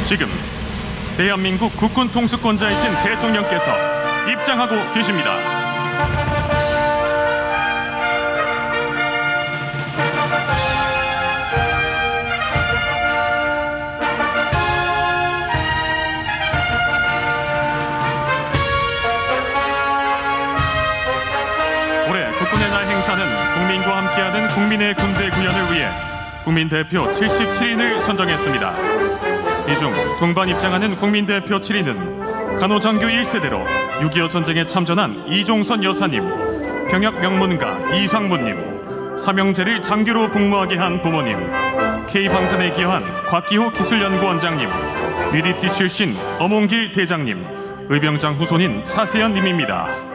지금 대한민국 국군 통수권자이신 대통령께서 입장하고 계십니다. 올해 국군의 날 행사는 국민과 함께하는 국민의 군대 구현을 위해 국민 대표 77인을 선정했습니다. 이 중 동반 입장하는 국민 대표 7인은 간호장교 1세대로 6.25 전쟁에 참전한 이종선 여사님, 병역 명문가 이상무님, 삼형제를 장교로 복무하게 한 부모님, K방산에 기여한 곽기호 기술연구원장님, UDT 출신 엄홍길 대장님, 의병장 후손인 사세연님입니다.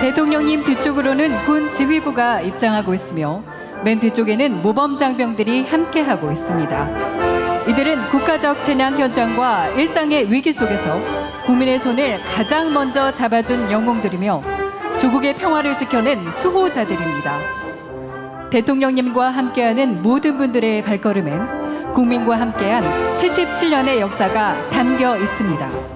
대통령님 뒤쪽으로는 군 지휘부가 입장하고 있으며 맨 뒤쪽에는 모범장병들이 함께하고 있습니다. 이들은 국가적 재난 현장과 일상의 위기 속에서 국민의 손을 가장 먼저 잡아준 영웅들이며 조국의 평화를 지켜낸 수호자들입니다. 대통령님과 함께하는 모든 분들의 발걸음엔 국민과 함께한 77년의 역사가 담겨 있습니다.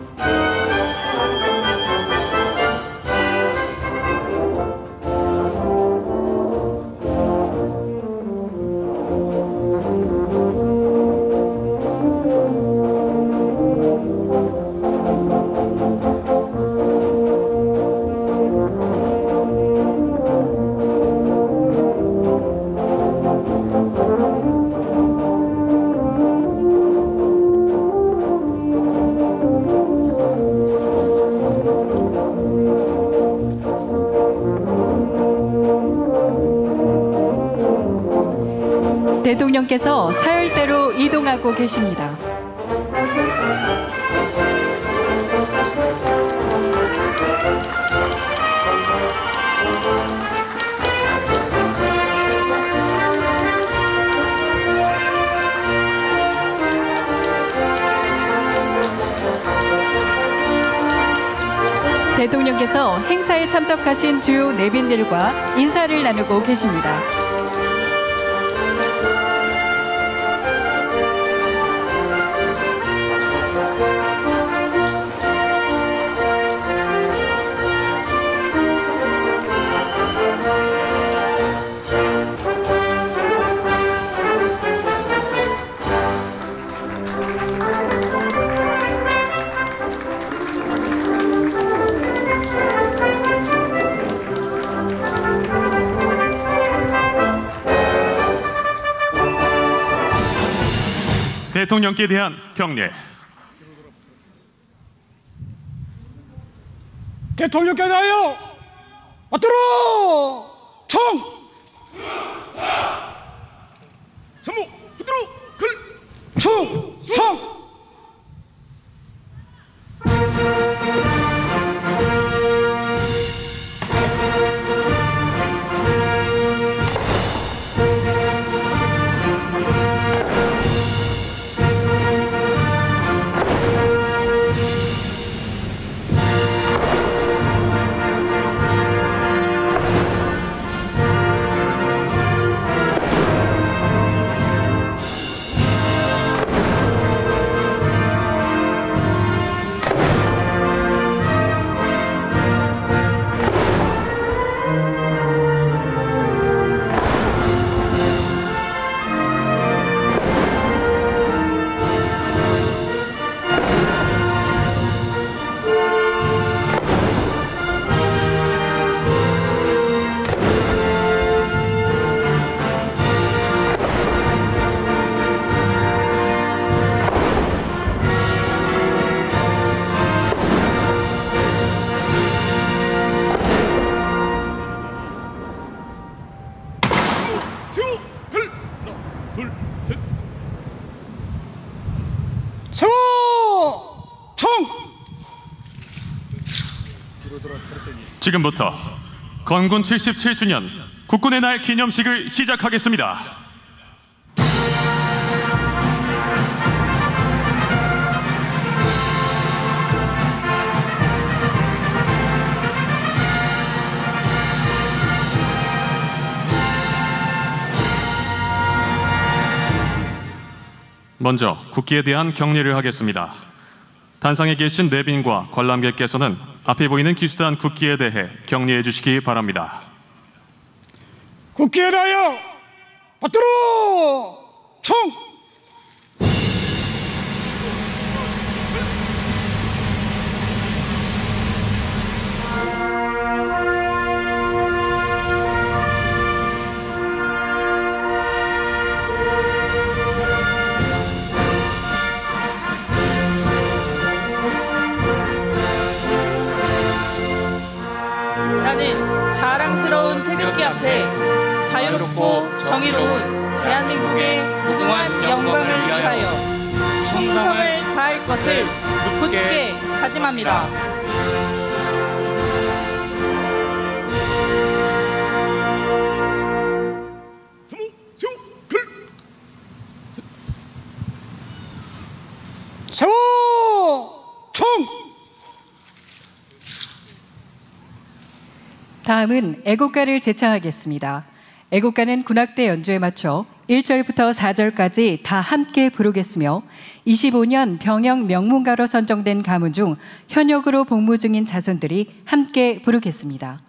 대통령께서 사열대로 이동하고 계십니다. 대통령께서 행사에 참석하신 주요 내빈들과 인사를 나누고 계십니다. 대통령께 대한 경례. 대통령께 대하여 앞으로 총! 전무 후드로 글! 충성! 지금부터 건군 77주년 국군의 날 기념식을 시작하겠습니다. 먼저 국기에 대한 경례를 하겠습니다. 단상에 계신 내빈과 관람객께서는 앞에 보이는 기수단 국기에 대해 경례해 주시기 바랍니다. 국기에 대하여 받들어 총! 나는 자랑스러운 태극기 앞에 자유롭고 정의로운 대한민국의 무궁한 영광을 위하여 충성을 다할 것을 굳게 다짐합니다. 세워 총! 다음은 애국가를 제창하겠습니다. 애국가는 군악대 연주에 맞춰 1절부터 4절까지 다 함께 부르겠으며 25년 병영 명문가로 선정된 가문 중 현역으로 복무 중인 자손들이 함께 부르겠습니다.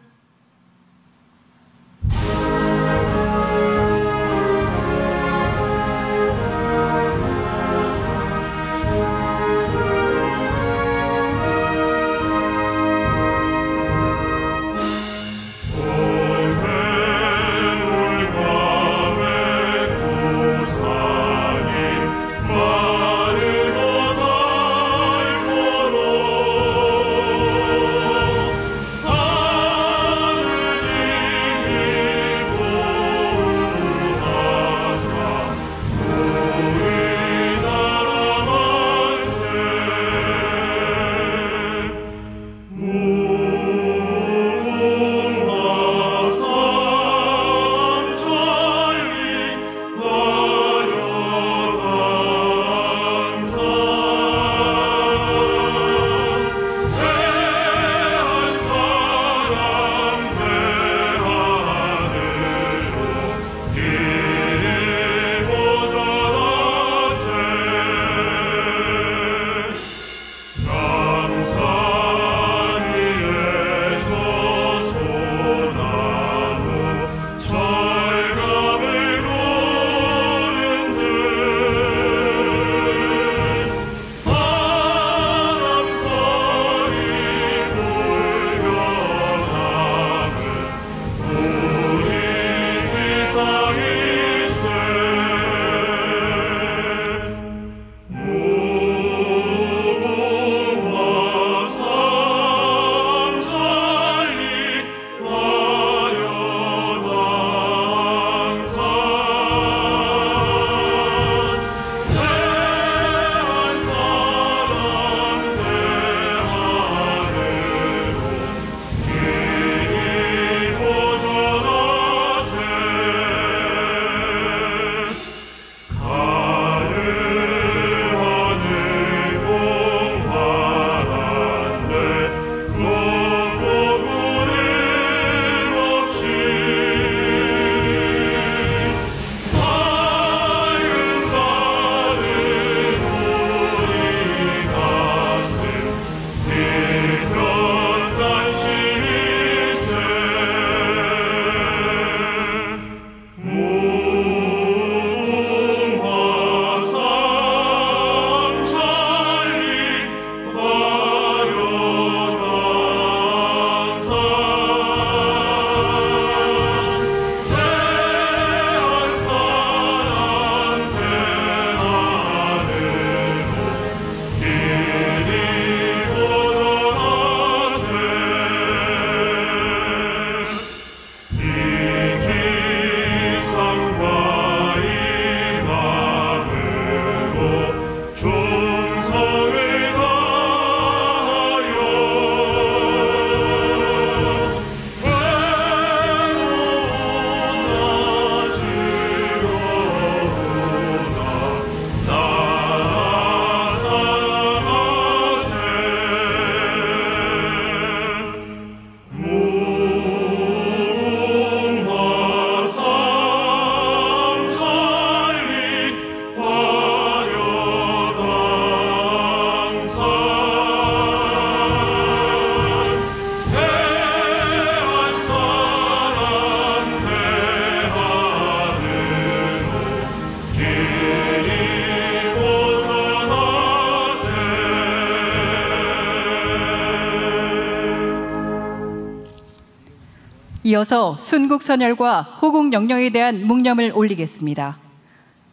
이어서 순국선열과 호국영령에 대한 묵념을 올리겠습니다.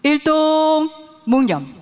일동 묵념.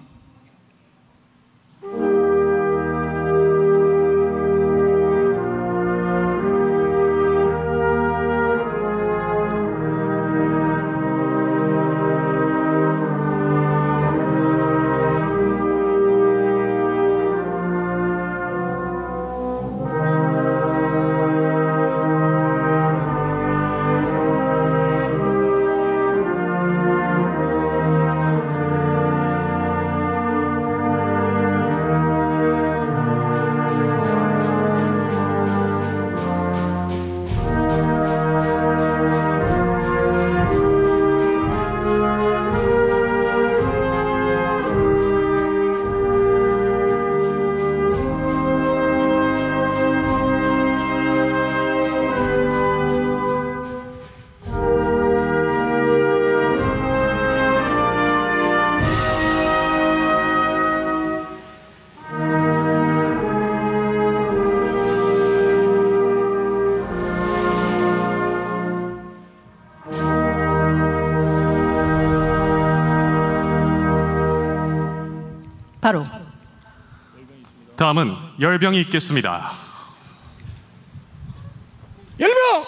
바로 다음은 열병이 있겠습니다. 열병!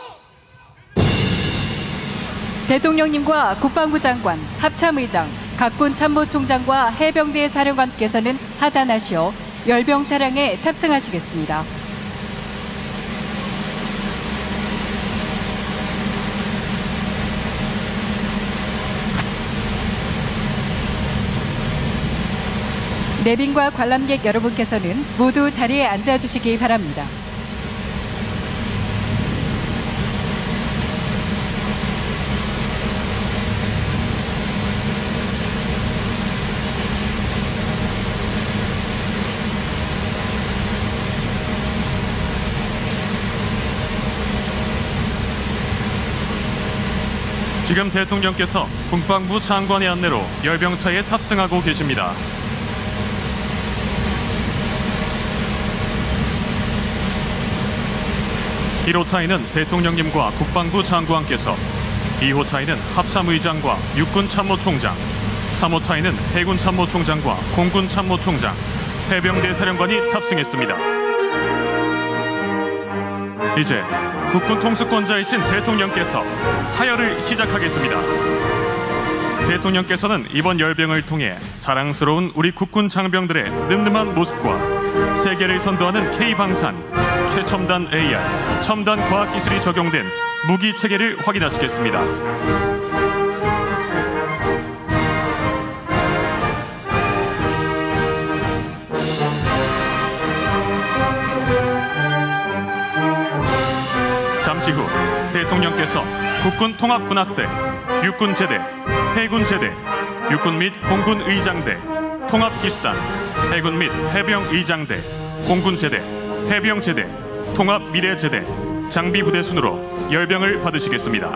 대통령님과 국방부 장관, 합참의장, 각군 참모총장과 해병대 사령관께서는 하단하시어 열병 차량에 탑승하시겠습니다. 내빈과 관람객 여러분께서는 모두 자리에 앉아주시기 바랍니다. 지금 대통령께서 국방부 장관의 안내로 열병차에 탑승하고 계십니다. 일 호차에는 대통령님과 국방부 장관께서, 2호차에는 합참의장과 육군참모총장, 3호차에는 해군참모총장과 공군참모총장, 해병대 사령관이 탑승했습니다. 이제 국군 통수권자이신 대통령께서 사열을 시작하겠습니다. 대통령께서는 이번 열병을 통해 자랑스러운 우리 국군 장병들의 늠름한 모습과 세계를 선도하는 K방산, 최첨단 AI, 첨단 과학기술이 적용된 무기 체계를 확인하시겠습니다. 잠시 후 대통령께서 국군 통합군악대, 육군제대, 해군제대, 육군 및 공군 의장대, 통합기수단, 해군 및 해병의장대, 공군제대, 해병제대, 통합미래제대, 장비부대 순으로 열병을 받으시겠습니다.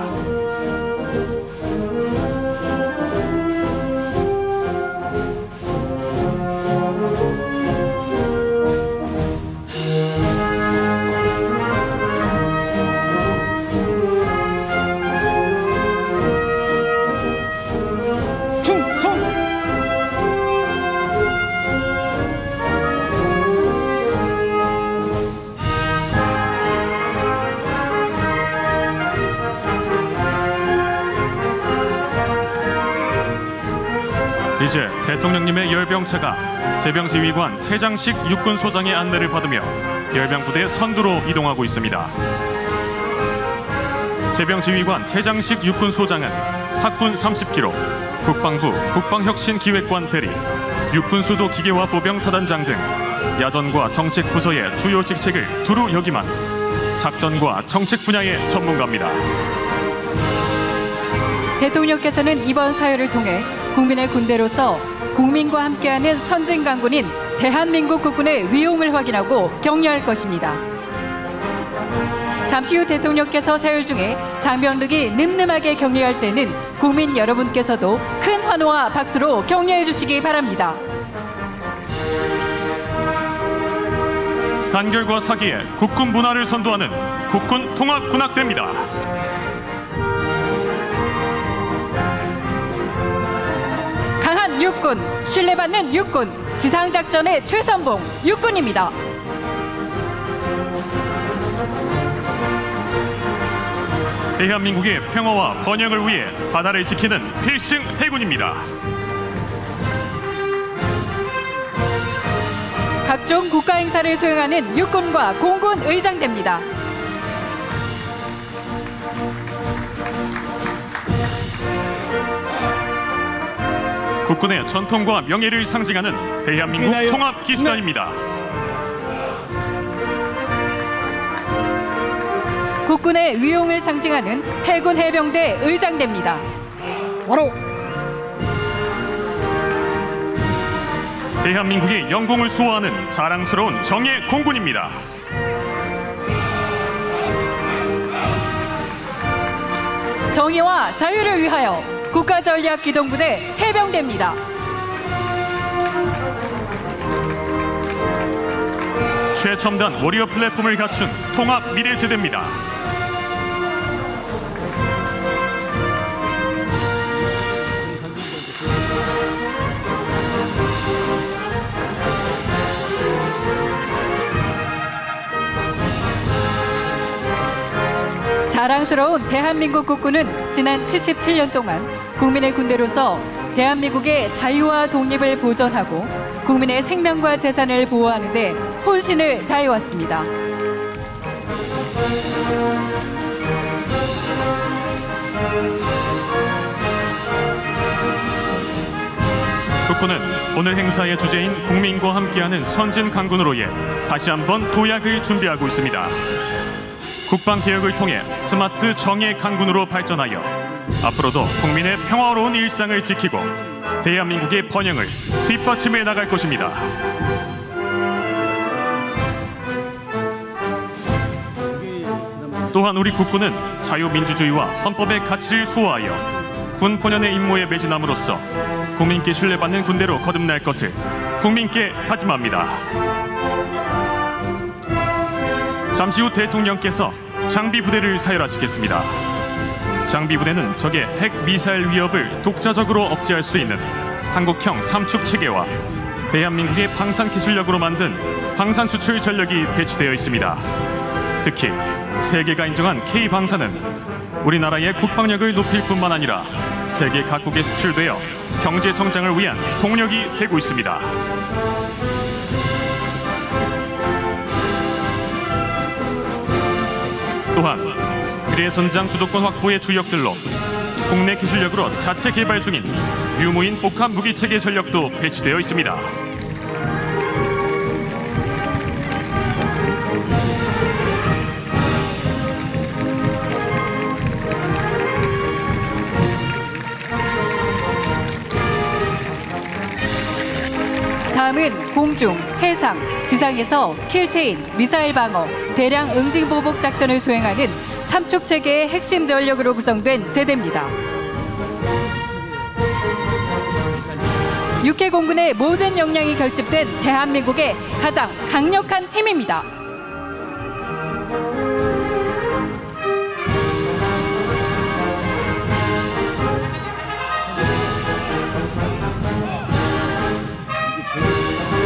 충성! 이제 대통령님의 열병차가 제병지휘관 최장식 육군소장의 안내를 받으며 열병부대 선두로 이동하고 있습니다. 제병지휘관 최장식 육군소장은 학군 30기로, 국방부 국방혁신기획관 대리, 육군수도 기계화 보병 사단장 등 야전과 정책 부서의 주요 직책을 두루 역임한 작전과 정책 분야의 전문가입니다. 대통령께서는 이번 사열을 통해 국민의 군대로서 국민과 함께하는 선진 강군인 대한민국 국군의 위용을 확인하고 격려할 것입니다. 잠시 후 대통령께서 사열 중에 장병들이 늠름하게 격려할 때는 국민 여러분께서도 큰 환호와 박수로 격려해 주시기 바랍니다. 단결과 사기에 국군 문화를 선도하는 국군 통합군악대입니다. 육군, 신뢰받는 육군, 지상작전의 최선봉 육군입니다. 대한민국의 평화와 번영을 위해 바다를 지키는 필승 해군입니다. 각종 국가 행사를 수행하는 육군과 공군 의장대입니다. 국군의 전통과 명예를 상징하는 대한민국 통합기수단입니다. 국군의 위용을 상징하는 해군 해병대 의장대입니다. 바로 대한민국의 영공을 수호하는 자랑스러운 정예 공군입니다. 정의와 자유를 위하여 국가전략기동부대 해병대입니다. 최첨단 워리어 플랫폼을 갖춘 통합 미래제대입니다. 자랑스러운 대한민국 국군은 지난 77년 동안 국민의 군대로서 대한민국의 자유와 독립을 보존하고 국민의 생명과 재산을 보호하는 데 혼신을 다해왔습니다. 국군은 오늘 행사의 주제인 국민과 함께하는 선진 강군으로의 다시 한번 도약을 준비하고 있습니다. 국방개혁을 통해 스마트 정예 강군으로 발전하여 앞으로도 국민의 평화로운 일상을 지키고 대한민국의 번영을 뒷받침해 나갈 것입니다. 또한 우리 국군은 자유민주주의와 헌법의 가치를 수호하여 군 본연의 임무에 매진함으로써 국민께 신뢰받는 군대로 거듭날 것을 국민께 다짐합니다. 잠시 후 대통령께서 장비부대를 사열하시겠습니다. 장비부대는 적의 핵미사일 위협을 독자적으로 억제할 수 있는 한국형 삼축 체계와 대한민국의 방산기술력으로 만든 방산수출 전력이 배치되어 있습니다. 특히 세계가 인정한 K방산은 우리나라의 국방력을 높일 뿐만 아니라 세계 각국에 수출되어 경제 성장을 위한 동력이 되고 있습니다. 또한 미래 전장 주도권 확보의 주역들로 국내 기술력으로 자체 개발 중인 유무인 복합 무기 체계 전력도 배치되어 있습니다. 다음은 공중, 해상, 지상에서 킬체인, 미사일 방어, 대량 응징 보복 작전을 수행하는 삼축 체계의 핵심 전력으로 구성된 제대입니다. 육해 공군의 모든 역량이 결집된 대한민국의 가장 강력한 힘입니다.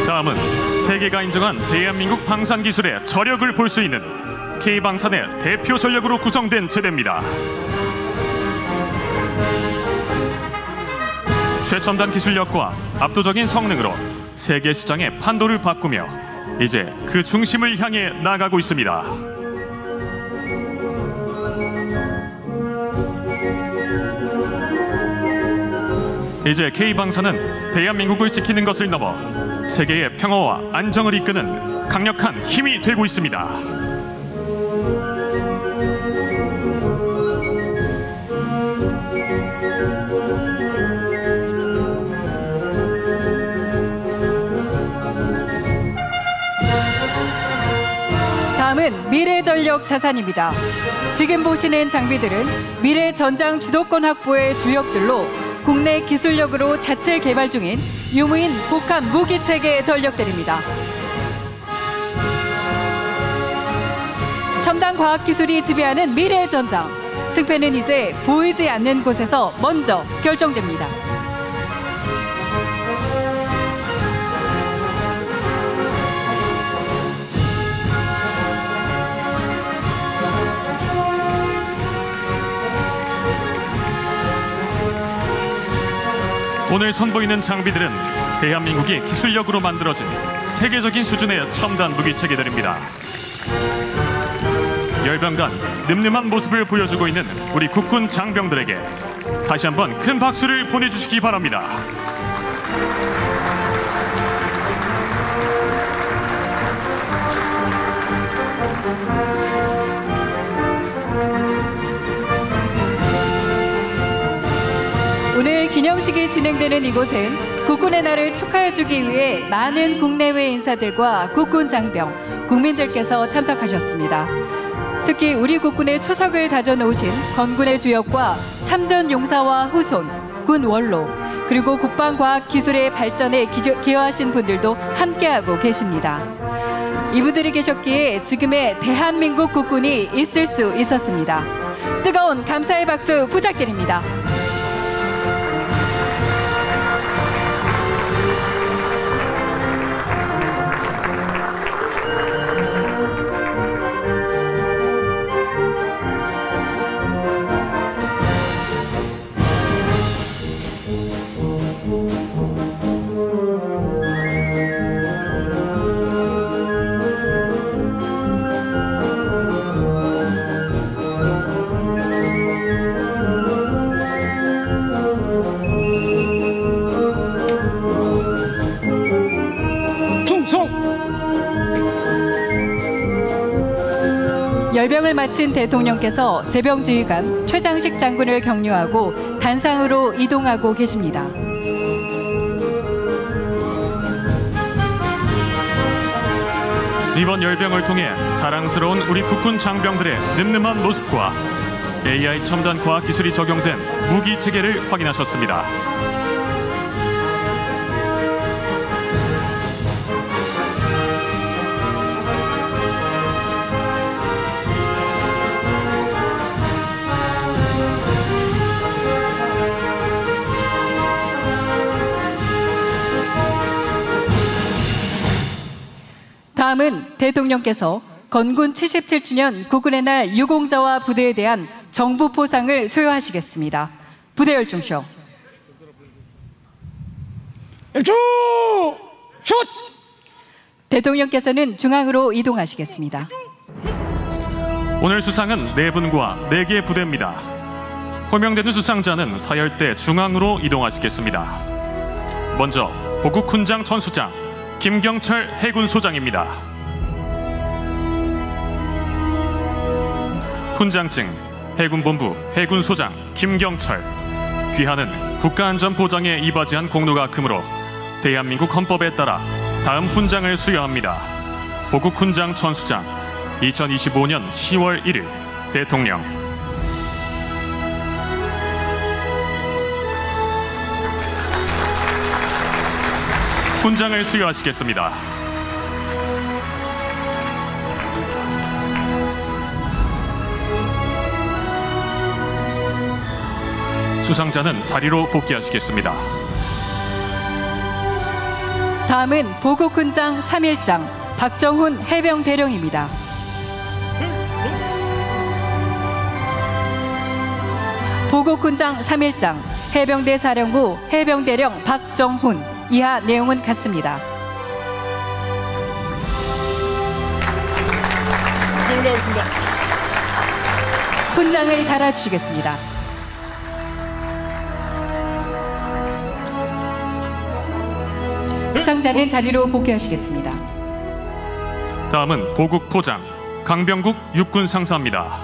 다음은 세계가 인정한 대한민국 방산기술의 저력을 볼 수 있는 K방산의 대표 전력으로 구성된 제대입니다. 최첨단 기술력과 압도적인 성능으로 세계 시장의 판도를 바꾸며 이제 그 중심을 향해 나아가고 있습니다. 이제 K방산은 대한민국을 지키는 것을 넘어 세계의 평화와 안정을 이끄는 강력한 힘이 되고 있습니다. 다음은 미래전력 자산입니다. 지금 보시는 장비들은 미래 전장 주도권 확보의 주역들로 국내 기술력으로 자체 개발 중인 유무인 복합 무기 체계 전력들입니다. 첨단 과학 기술이 지배하는 미래 전장. 승패는 이제 보이지 않는 곳에서 먼저 결정됩니다. 오늘 선보이는 장비들은 대한민국이 기술력으로 만들어진 세계적인 수준의 첨단 무기체계들입니다. 열병간 늠름한 모습을 보여주고 있는 우리 국군 장병들에게 다시 한번 큰 박수를 보내주시기 바랍니다. 오늘 기념식이 진행되는 이곳은 국군의 날을 축하해주기 위해 많은 국내외 인사들과 국군 장병, 국민들께서 참석하셨습니다. 특히 우리 국군의 초석을 다져놓으신 건군의 주역과 참전 용사와 후손, 군 원로, 그리고 국방과학기술의 발전에 기여하신 분들도 함께하고 계십니다. 이분들이 계셨기에 지금의 대한민국 국군이 있을 수 있었습니다. 뜨거운 감사의 박수 부탁드립니다. 열병을 마친 대통령께서 제병지휘관 최장식 장군을 격려하고 단상으로 이동하고 계십니다. 이번 열병을 통해 자랑스러운 우리 국군 장병들의 늠름한 모습과 AI 첨단 과학기술이 적용된 무기체계를 확인하셨습니다. 다음은 대통령께서 건군 77주년 국군의 날 유공자와 부대에 대한 정부 포상을 수여하시겠습니다. 부대 열중쇼. 열중 슛. 대통령께서는 중앙으로 이동하시겠습니다. 오늘 수상은 4분과 4개 부대입니다. 호명되는 수상자는 서열대 중앙으로 이동하시겠습니다. 먼저 보국 훈장 전수장 김경철 해군소장입니다. 훈장증 해군본부 해군소장 김경철. 귀하는 국가안전보장에 이바지한 공로가 크므로 대한민국 헌법에 따라 다음 훈장을 수여합니다. 보국 훈장 전수장 2025년 10월 1일 대통령. 훈장을 수여하시겠습니다. 수상자는 자리로 복귀하시겠습니다. 다음은 보국훈장 3일장 박정훈 해병대령입니다. 보국훈장 3일장 해병대 사령부 해병대령 박정훈. 이하 내용은 같습니다. 올라가겠습니다. 훈장을 달아주시겠습니다. 수상자는 자리로 복귀하시겠습니다. 다음은 보국 포장 강병국 육군 상사입니다.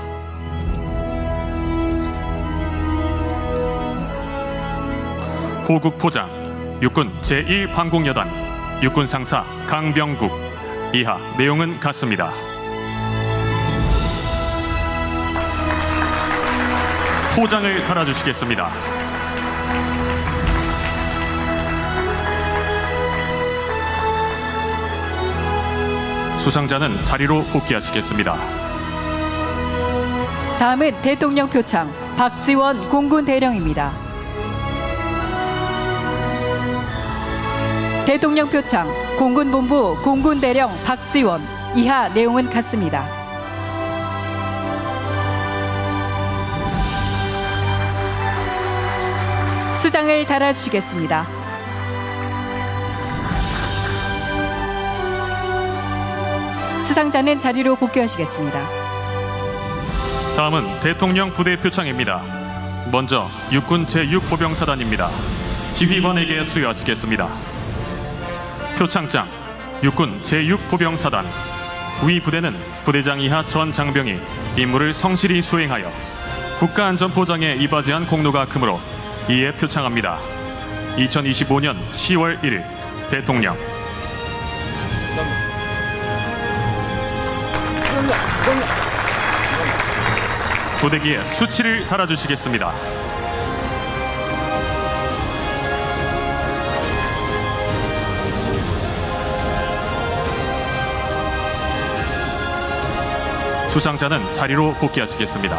보국 포장 육군 제1방공여단 육군 상사 강병국. 이하 내용은 같습니다. 포장을 달아주시겠습니다. 수상자는 자리로 복귀하시겠습니다. 다음은 대통령 표창 박지원 공군 대령입니다. 대통령 표창 공군본부 공군대령 박지원. 이하 내용은 같습니다. 수장을 달아주시겠습니다. 수상자는 자리로 복귀하시겠습니다. 다음은 대통령 부대 표창입니다. 먼저 육군 제6보병사단입니다. 지휘관에게 수여하시겠습니다. 표창장 육군 제6보병사단. 위 부대는 부대장 이하 전 장병이 임무를 성실히 수행하여 국가안전보장에 이바지한 공로가 크므로 이에 표창합니다. 2025년 10월 1일 대통령. 부대기에 수치를 달아주시겠습니다. 수상자는 자리로 복귀하시겠습니다.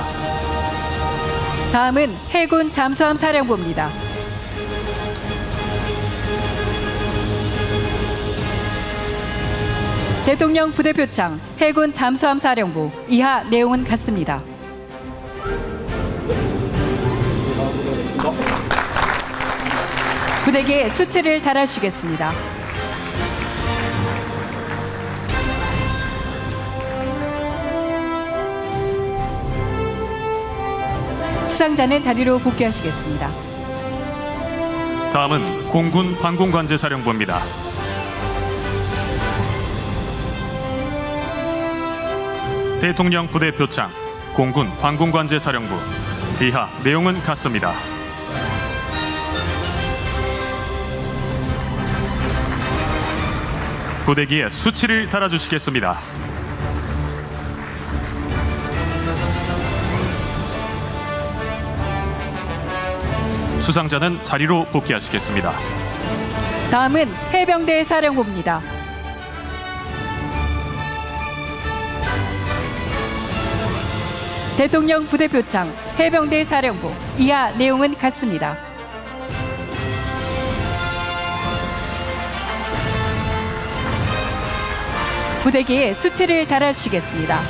다음은 해군 잠수함 사령부입니다. 대통령 부대표창 해군 잠수함 사령부. 이하 내용은 같습니다. 부대기에 수치를 달아주시겠습니다. 수상자는 자리로 복귀하시겠습니다. 다음은 공군 방공관제사령부입니다. 대통령 부대 표창 공군 방공관제사령부. 이하 내용은 같습니다. 부대기에 수치를 달아주시겠습니다. 수상자는 자리로 복귀하시겠습니다. 다음은 해병대 사령부입니다. 대통령 부대표창 해병대 사령부. 이하 내용은 같습니다. 부대기에 수치를 달아주시겠습니다.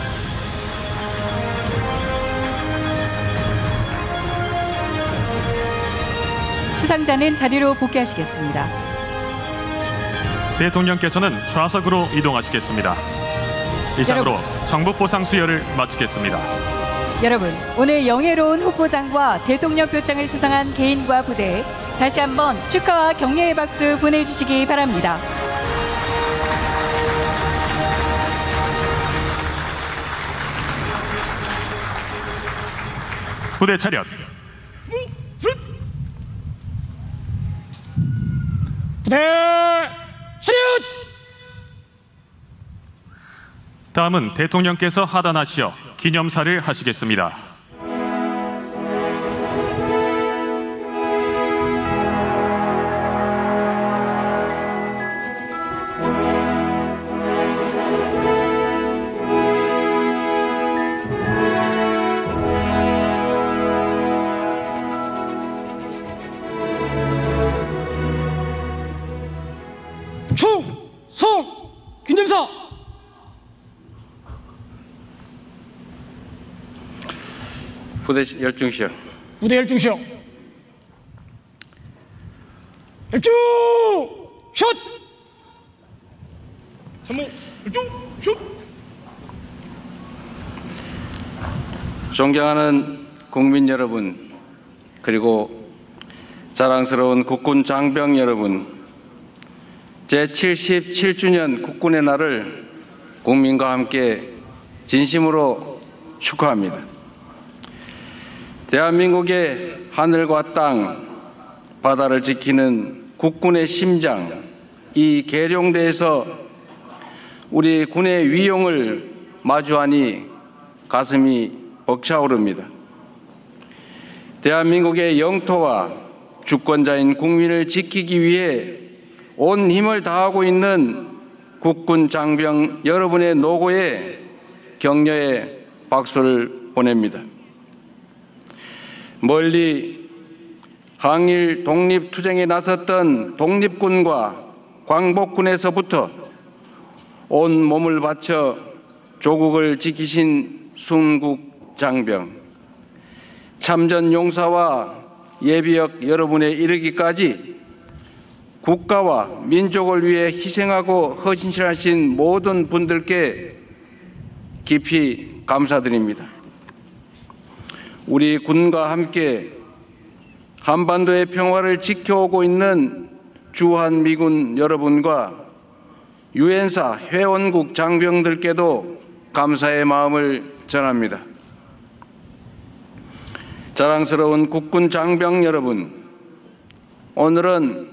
수상자는 자리로 복귀하시겠습니다. 대통령께서는 좌석으로 이동하시겠습니다. 이상으로 정부 포상 수여를 마치겠습니다. 여러분, 오늘 영예로운 후보장과 대통령 표창을 수상한 개인과 부대에 다시 한번 축하와 격려의 박수 보내주시기 바랍니다. 부대 차렷. 부대 차렷. 다음은 대통령께서 하단하시어 기념사를 하시겠습니다. 충성 균점사. 부대 열중시요. 부대 열중시요. 열중 샷. 참모 열중 슛. 존경하는 국민 여러분, 그리고 자랑스러운 국군 장병 여러분, 제77주년 국군의 날을 국민과 함께 진심으로 축하합니다. 대한민국의 하늘과 땅, 바다를 지키는 국군의 심장, 이 계룡대에서 우리 군의 위용을 마주하니 가슴이 벅차오릅니다. 대한민국의 영토와 주권자인 국민을 지키기 위해 온 힘을 다하고 있는 국군 장병 여러분의 노고에 격려의 박수를 보냅니다. 멀리 항일 독립투쟁에 나섰던 독립군과 광복군에서부터 온 몸을 바쳐 조국을 지키신 순국 장병, 참전 용사와 예비역 여러분에 이르기까지 국가와 민족을 위해 희생하고 헌신하신 모든 분들께 깊이 감사드립니다. 우리 군과 함께 한반도의 평화를 지켜오고 있는 주한미군 여러분과 유엔사 회원국 장병들께도 감사의 마음을 전합니다. 자랑스러운 국군 장병 여러분, 오늘은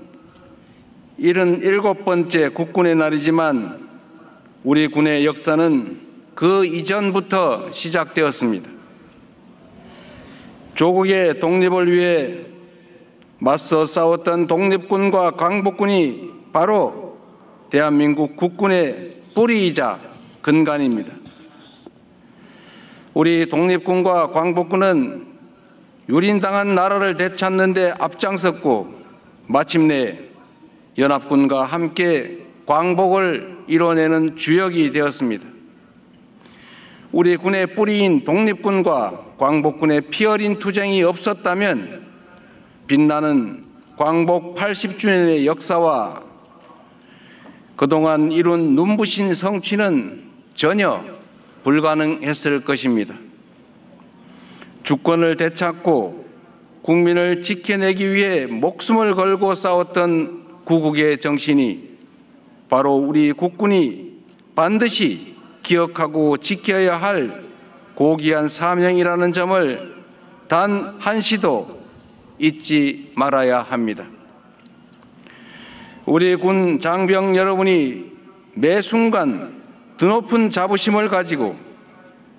77번째 국군의 날이지만 우리 군의 역사는 그 이전부터 시작되었습니다. 조국의 독립을 위해 맞서 싸웠던 독립군과 광복군이 바로 대한민국 국군의 뿌리이자 근간입니다. 우리 독립군과 광복군은 유린당한 나라를 되찾는 데 앞장섰고 마침내 연합군과 함께 광복을 이뤄내는 주역이 되었습니다. 우리 군의 뿌리인 독립군과 광복군의 피어린 투쟁이 없었다면 빛나는 광복 80주년의 역사와 그동안 이룬 눈부신 성취는 전혀 불가능했을 것입니다. 주권을 되찾고 국민을 지켜내기 위해 목숨을 걸고 싸웠던 구국의 정신이 바로 우리 국군이 반드시 기억하고 지켜야 할 고귀한 사명이라는 점을 단 한시도 잊지 말아야 합니다. 우리 군 장병 여러분이 매 순간 드높은 자부심을 가지고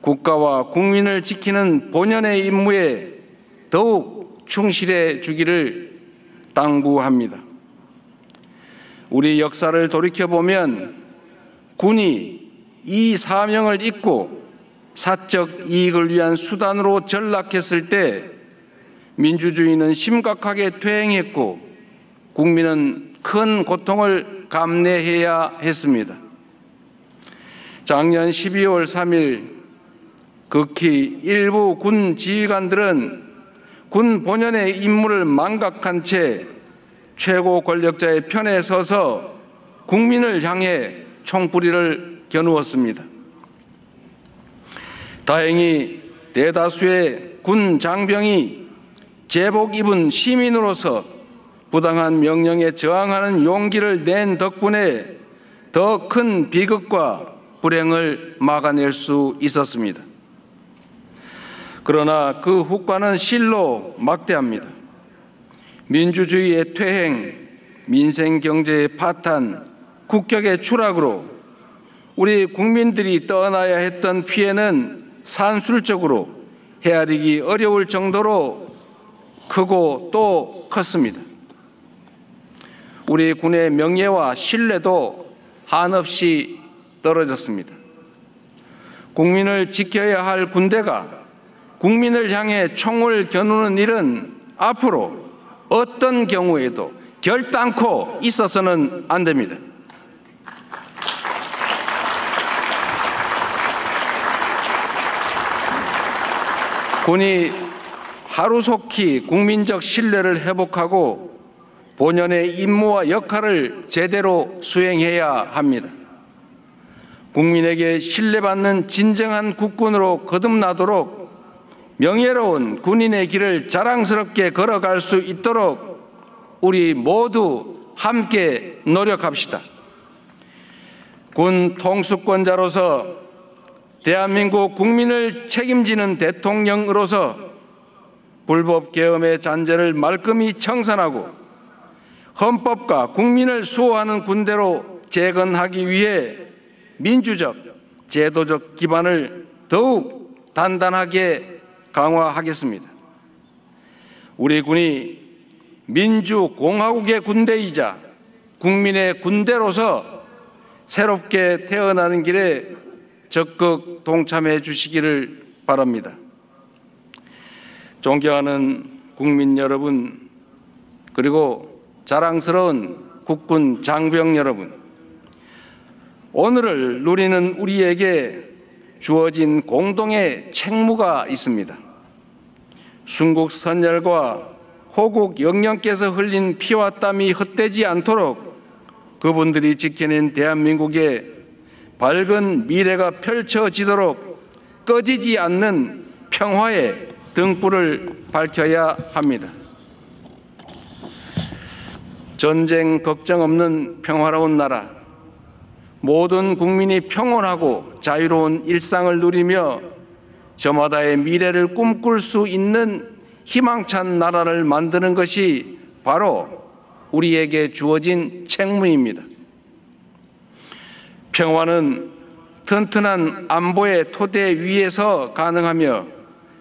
국가와 국민을 지키는 본연의 임무에 더욱 충실해 주기를 당부합니다. 우리 역사를 돌이켜보면 군이 이 사명을 잊고 사적 이익을 위한 수단으로 전락했을 때 민주주의는 심각하게 퇴행했고 국민은 큰 고통을 감내해야 했습니다. 작년 12월 3일 극히 일부 군 지휘관들은 군 본연의 임무를 망각한 채 최고 권력자의 편에 서서 국민을 향해 총뿌리를 겨누었습니다. 다행히 대다수의 군 장병이 제복 입은 시민으로서 부당한 명령에 저항하는 용기를 낸 덕분에 더 큰 비극과 불행을 막아낼 수 있었습니다. 그러나 그 후과는 실로 막대합니다. 민주주의의 퇴행, 민생 경제의 파탄, 국격의 추락으로 우리 국민들이 떠나야 했던 피해는 산술적으로 헤아리기 어려울 정도로 크고 또 컸습니다. 우리 군의 명예와 신뢰도 한없이 떨어졌습니다. 국민을 지켜야 할 군대가 국민을 향해 총을 겨누는 일은 앞으로 어떤 경우에도 결단코 있어서는 안 됩니다. 군이 하루속히 국민적 신뢰를 회복하고 본연의 임무와 역할을 제대로 수행해야 합니다. 국민에게 신뢰받는 진정한 국군으로 거듭나도록 명예로운 군인의 길을 자랑스럽게 걸어갈 수 있도록 우리 모두 함께 노력합시다. 군 통수권자로서 대한민국 국민을 책임지는 대통령으로서 불법 계엄의 잔재를 말끔히 청산하고 헌법과 국민을 수호하는 군대로 재건하기 위해 민주적, 제도적 기반을 더욱 단단하게 강화하겠습니다. 우리 군이 민주공화국의 군대이자 국민의 군대로서 새롭게 태어나는 길에 적극 동참해 주시기를 바랍니다. 존경하는 국민 여러분, 그리고 자랑스러운 국군 장병 여러분, 오늘을 누리는 우리에게 주어진 공동의 책무가 있습니다. 순국 선열과 호국 영령께서 흘린 피와 땀이 헛되지 않도록 그분들이 지켜낸 대한민국의 밝은 미래가 펼쳐지도록 꺼지지 않는 평화의 등불을 밝혀야 합니다. 전쟁 걱정 없는 평화로운 나라, 모든 국민이 평온하고 자유로운 일상을 누리며 저마다의 미래를 꿈꿀 수 있는 희망찬 나라를 만드는 것이 바로 우리에게 주어진 책무입니다. 평화는 튼튼한 안보의 토대 위에서 가능하며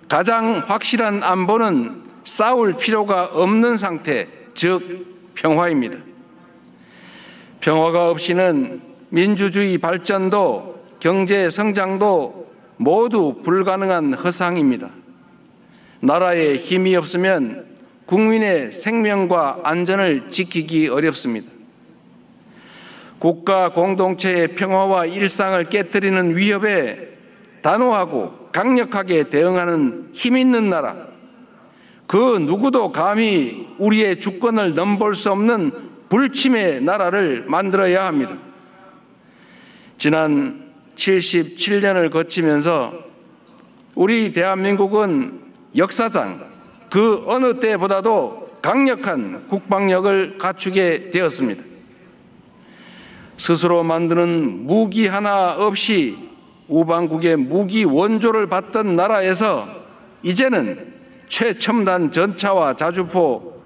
가장 확실한 안보는 싸울 필요가 없는 상태, 즉 평화입니다. 평화가 없이는 민주주의 발전도 경제 성장도 모두 불가능한 허상입니다. 나라에 힘이 없으면 국민의 생명과 안전을 지키기 어렵습니다. 국가 공동체의 평화와 일상을 깨뜨리는 위협에 단호하고 강력하게 대응하는 힘 있는 나라, 그 누구도 감히 우리의 주권을 넘볼 수 없는 불침의 나라를 만들어야 합니다. 지난 77년을 거치면서 우리 대한민국은 역사상 그 어느 때보다도 강력한 국방력을 갖추게 되었습니다. 스스로 만드는 무기 하나 없이 우방국의 무기 원조를 받던 나라에서 이제는 최첨단 전차와 자주포,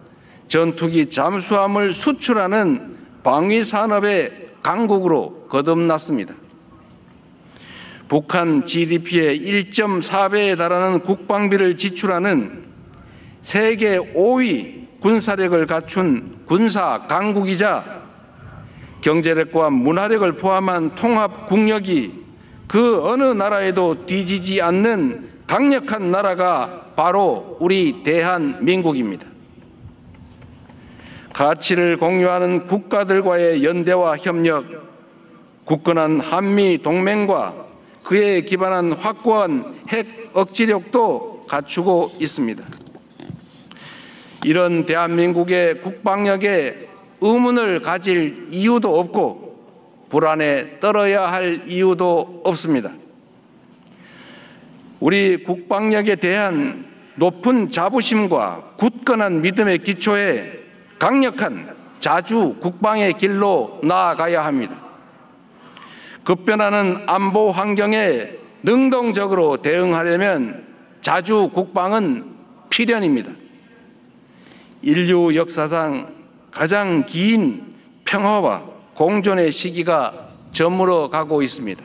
전투기 잠수함을 수출하는 방위산업의 강국으로 거듭났습니다. 북한 GDP의 1.4배에 달하는 국방비를 지출하는 세계 5위 군사력을 갖춘 군사 강국이자 경제력과 문화력을 포함한 통합 국력이 그 어느 나라에도 뒤지지 않는 강력한 나라가 바로 우리 대한민국입니다. 가치를 공유하는 국가들과의 연대와 협력, 굳건한 한미 동맹과 그에 기반한 확고한 핵 억지력도 갖추고 있습니다. 이런 대한민국의 국방력에 의문을 가질 이유도 없고 불안에 떨어야 할 이유도 없습니다. 우리 국방력에 대한 높은 자부심과 굳건한 믿음의 기초에 강력한 자주 국방의 길로 나아가야 합니다. 급변하는 안보 환경에 능동적으로 대응하려면 자주 국방은 필연입니다. 인류 역사상 가장 긴 평화와 공존의 시기가 저물어 가고 있습니다.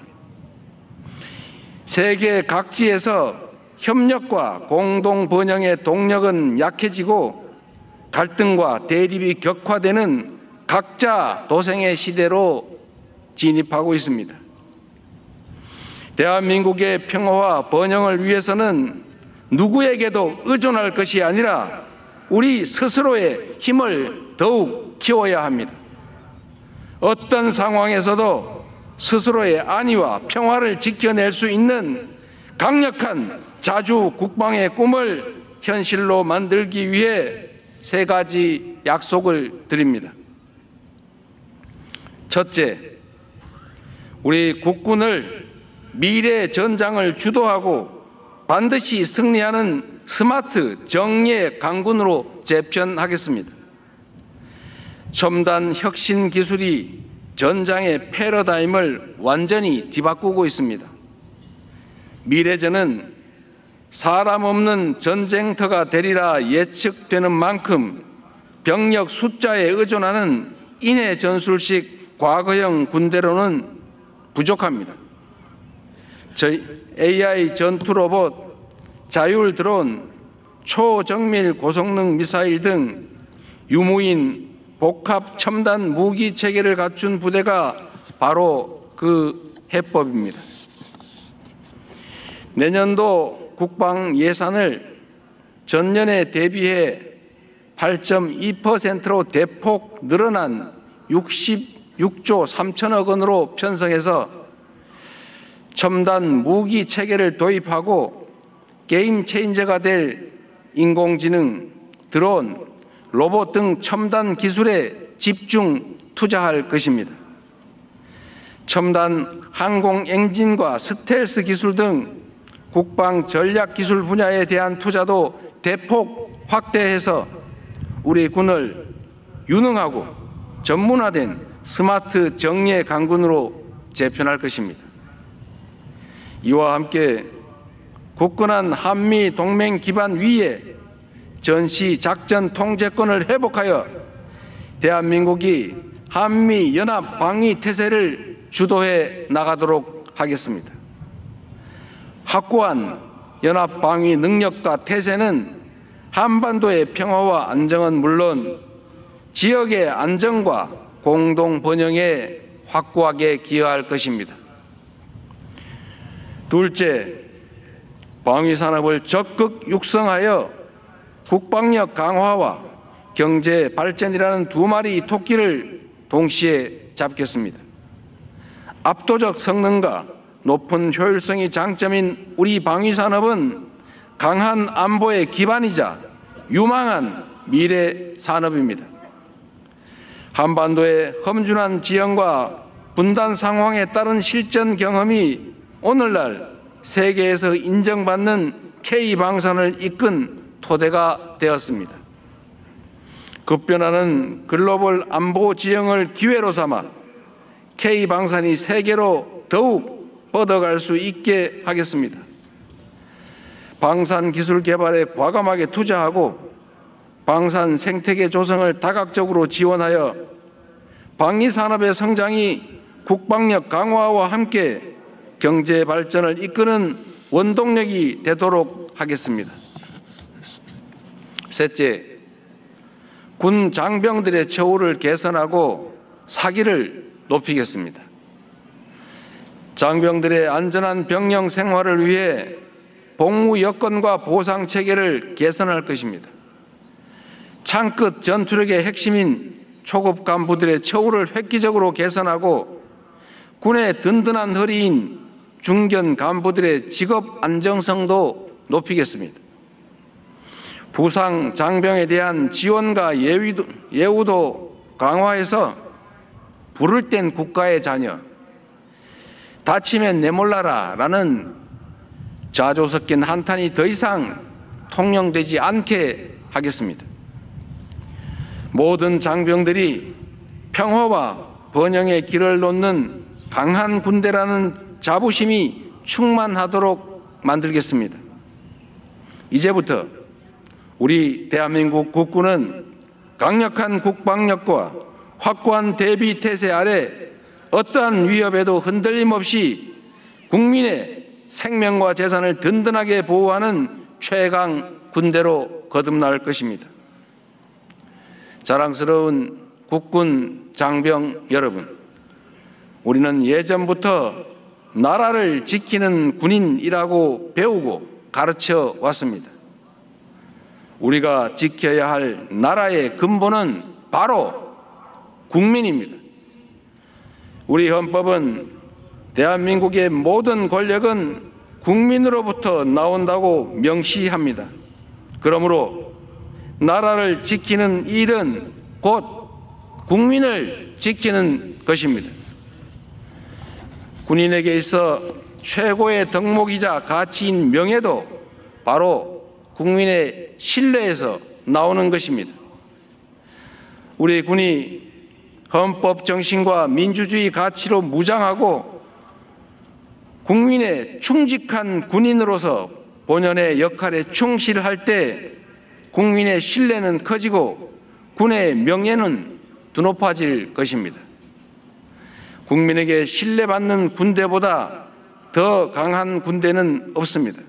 세계 각지에서 협력과 공동 번영의 동력은 약해지고 갈등과 대립이 격화되는 각자 도생의 시대로 진입하고 있습니다. 대한민국의 평화와 번영을 위해서는 누구에게도 의존할 것이 아니라 우리 스스로의 힘을 더욱 키워야 합니다. 어떤 상황에서도 스스로의 안위와 평화를 지켜낼 수 있는 강력한 자주 국방의 꿈을 현실로 만들기 위해 세 가지 약속을 드립니다. 첫째, 우리 국군을 미래 전장을 주도하고 반드시 승리하는 스마트 정예 강군으로 재편하겠습니다. 첨단 혁신 기술이 전장의 패러다임을 완전히 뒤바꾸고 있습니다. 미래전은 사람 없는 전쟁터가 되리라 예측되는 만큼 병력 숫자에 의존하는 인해 전술식 과거형 군대로는 부족합니다. AI 전투 로봇, 자율 드론, 초정밀 고성능 미사일 등 유무인 복합 첨단 무기 체계를 갖춘 부대가 바로 그 해법입니다. 내년도 국방 예산을 전년에 대비해 8.2%로 대폭 늘어난 66조 3천억 원으로 편성해서 첨단 무기 체계를 도입하고 게임 체인저가 될 인공지능, 드론, 로봇 등 첨단 기술에 집중 투자할 것입니다. 첨단 항공 엔진과 스텔스 기술 등 국방 전략 기술 분야에 대한 투자도 대폭 확대해서 우리 군을 유능하고 전문화된 스마트 정예 강군으로 재편할 것입니다. 이와 함께 굳건한 한미 동맹 기반 위에 전시 작전 통제권을 회복하여 대한민국이 한미 연합 방위 태세를 주도해 나가도록 하겠습니다. 확고한 연합 방위 능력과 태세는 한반도의 평화와 안정은 물론 지역의 안정과 공동 번영에 확고하게 기여할 것입니다. 둘째, 방위 산업을 적극 육성하여 국방력 강화와 경제 발전이라는 두 마리 토끼를 동시에 잡겠습니다. 압도적 성능과 높은 효율성이 장점인 우리 방위 산업은 강한 안보의 기반이자 유망한 미래 산업입니다. 한반도의 험준한 지형과 분단 상황에 따른 실전 경험이 오늘날 세계에서 인정받는 K방산을 이끈 토대가 되었습니다. 급변하는 글로벌 안보 지형을 기회로 삼아 K방산이 세계로 더욱 뻗어갈 수 있게 하겠습니다. 방산 기술 개발에 과감하게 투자하고 방산 생태계 조성을 다각적으로 지원하여 방위 산업의 성장이 국방력 강화와 함께 경제 발전을 이끄는 원동력이 되도록 하겠습니다. 셋째, 군 장병들의 처우를 개선하고 사기를 높이겠습니다. 장병들의 안전한 병영 생활을 위해 복무 여건과 보상 체계를 개선할 것입니다. 창끝 전투력의 핵심인 초급 간부들의 처우를 획기적으로 개선하고 군의 든든한 허리인 중견 간부들의 직업 안정성도 높이겠습니다. 부상 장병에 대한 지원과 예우도 강화해서 부를 땐 국가의 자녀, 다치면 내몰라라 라는 자조 섞인 한탄이 더 이상 통용되지 않게 하겠습니다. 모든 장병들이 평화와 번영의 길을 놓는 강한 군대라는 자부심이 충만하도록 만들겠습니다. 이제부터 우리 대한민국 국군은 강력한 국방력과 확고한 대비 태세 아래 어떠한 위협에도 흔들림 없이 국민의 생명과 재산을 든든하게 보호하는 최강 군대로 거듭날 것입니다. 자랑스러운 국군 장병 여러분, 우리는 예전부터 나라를 지키는 군인이라고 배우고 가르쳐 왔습니다. 우리가 지켜야 할 나라의 근본은 바로 국민입니다. 우리 헌법은 대한민국의 모든 권력은 국민으로부터 나온다고 명시합니다. 그러므로 나라를 지키는 일은 곧 국민을 지키는 것입니다. 군인에게 있어 최고의 덕목이자 가치인 명예도 바로 국민의 신뢰에서 나오는 것입니다. 우리 군이 헌법 정신과 민주주의 가치로 무장하고 국민의 충직한 군인으로서 본연의 역할에 충실할 때 국민의 신뢰는 커지고 군의 명예는 드높아질 것입니다. 국민에게 신뢰받는 군대보다 더 강한 군대는 없습니다.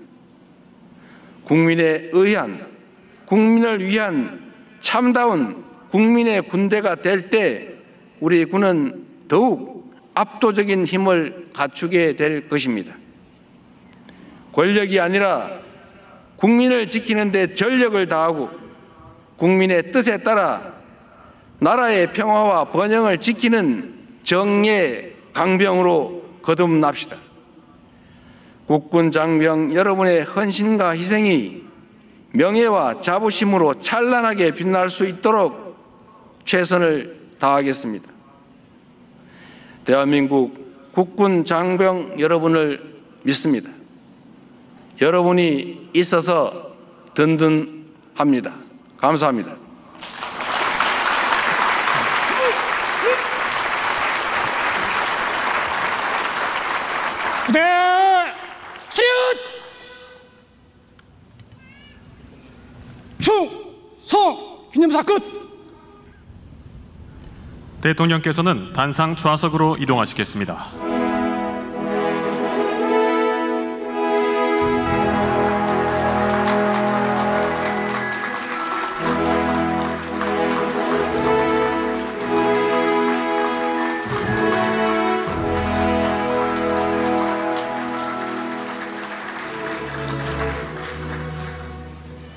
국민에 의한, 국민을 위한 참다운 국민의 군대가 될 때 우리 군은 더욱 압도적인 힘을 갖추게 될 것입니다. 권력이 아니라 국민을 지키는 데 전력을 다하고 국민의 뜻에 따라 나라의 평화와 번영을 지키는 정예 강병으로 거듭납시다. 국군 장병 여러분의 헌신과 희생이 명예와 자부심으로 찬란하게 빛날 수 있도록 최선을 다하겠습니다. 대한민국 국군 장병 여러분을 믿습니다. 여러분이 있어서 든든합니다. 감사합니다. 부대 차렷! 충성! 기념사 끝! 대통령께서는 단상 좌석으로 이동하시겠습니다.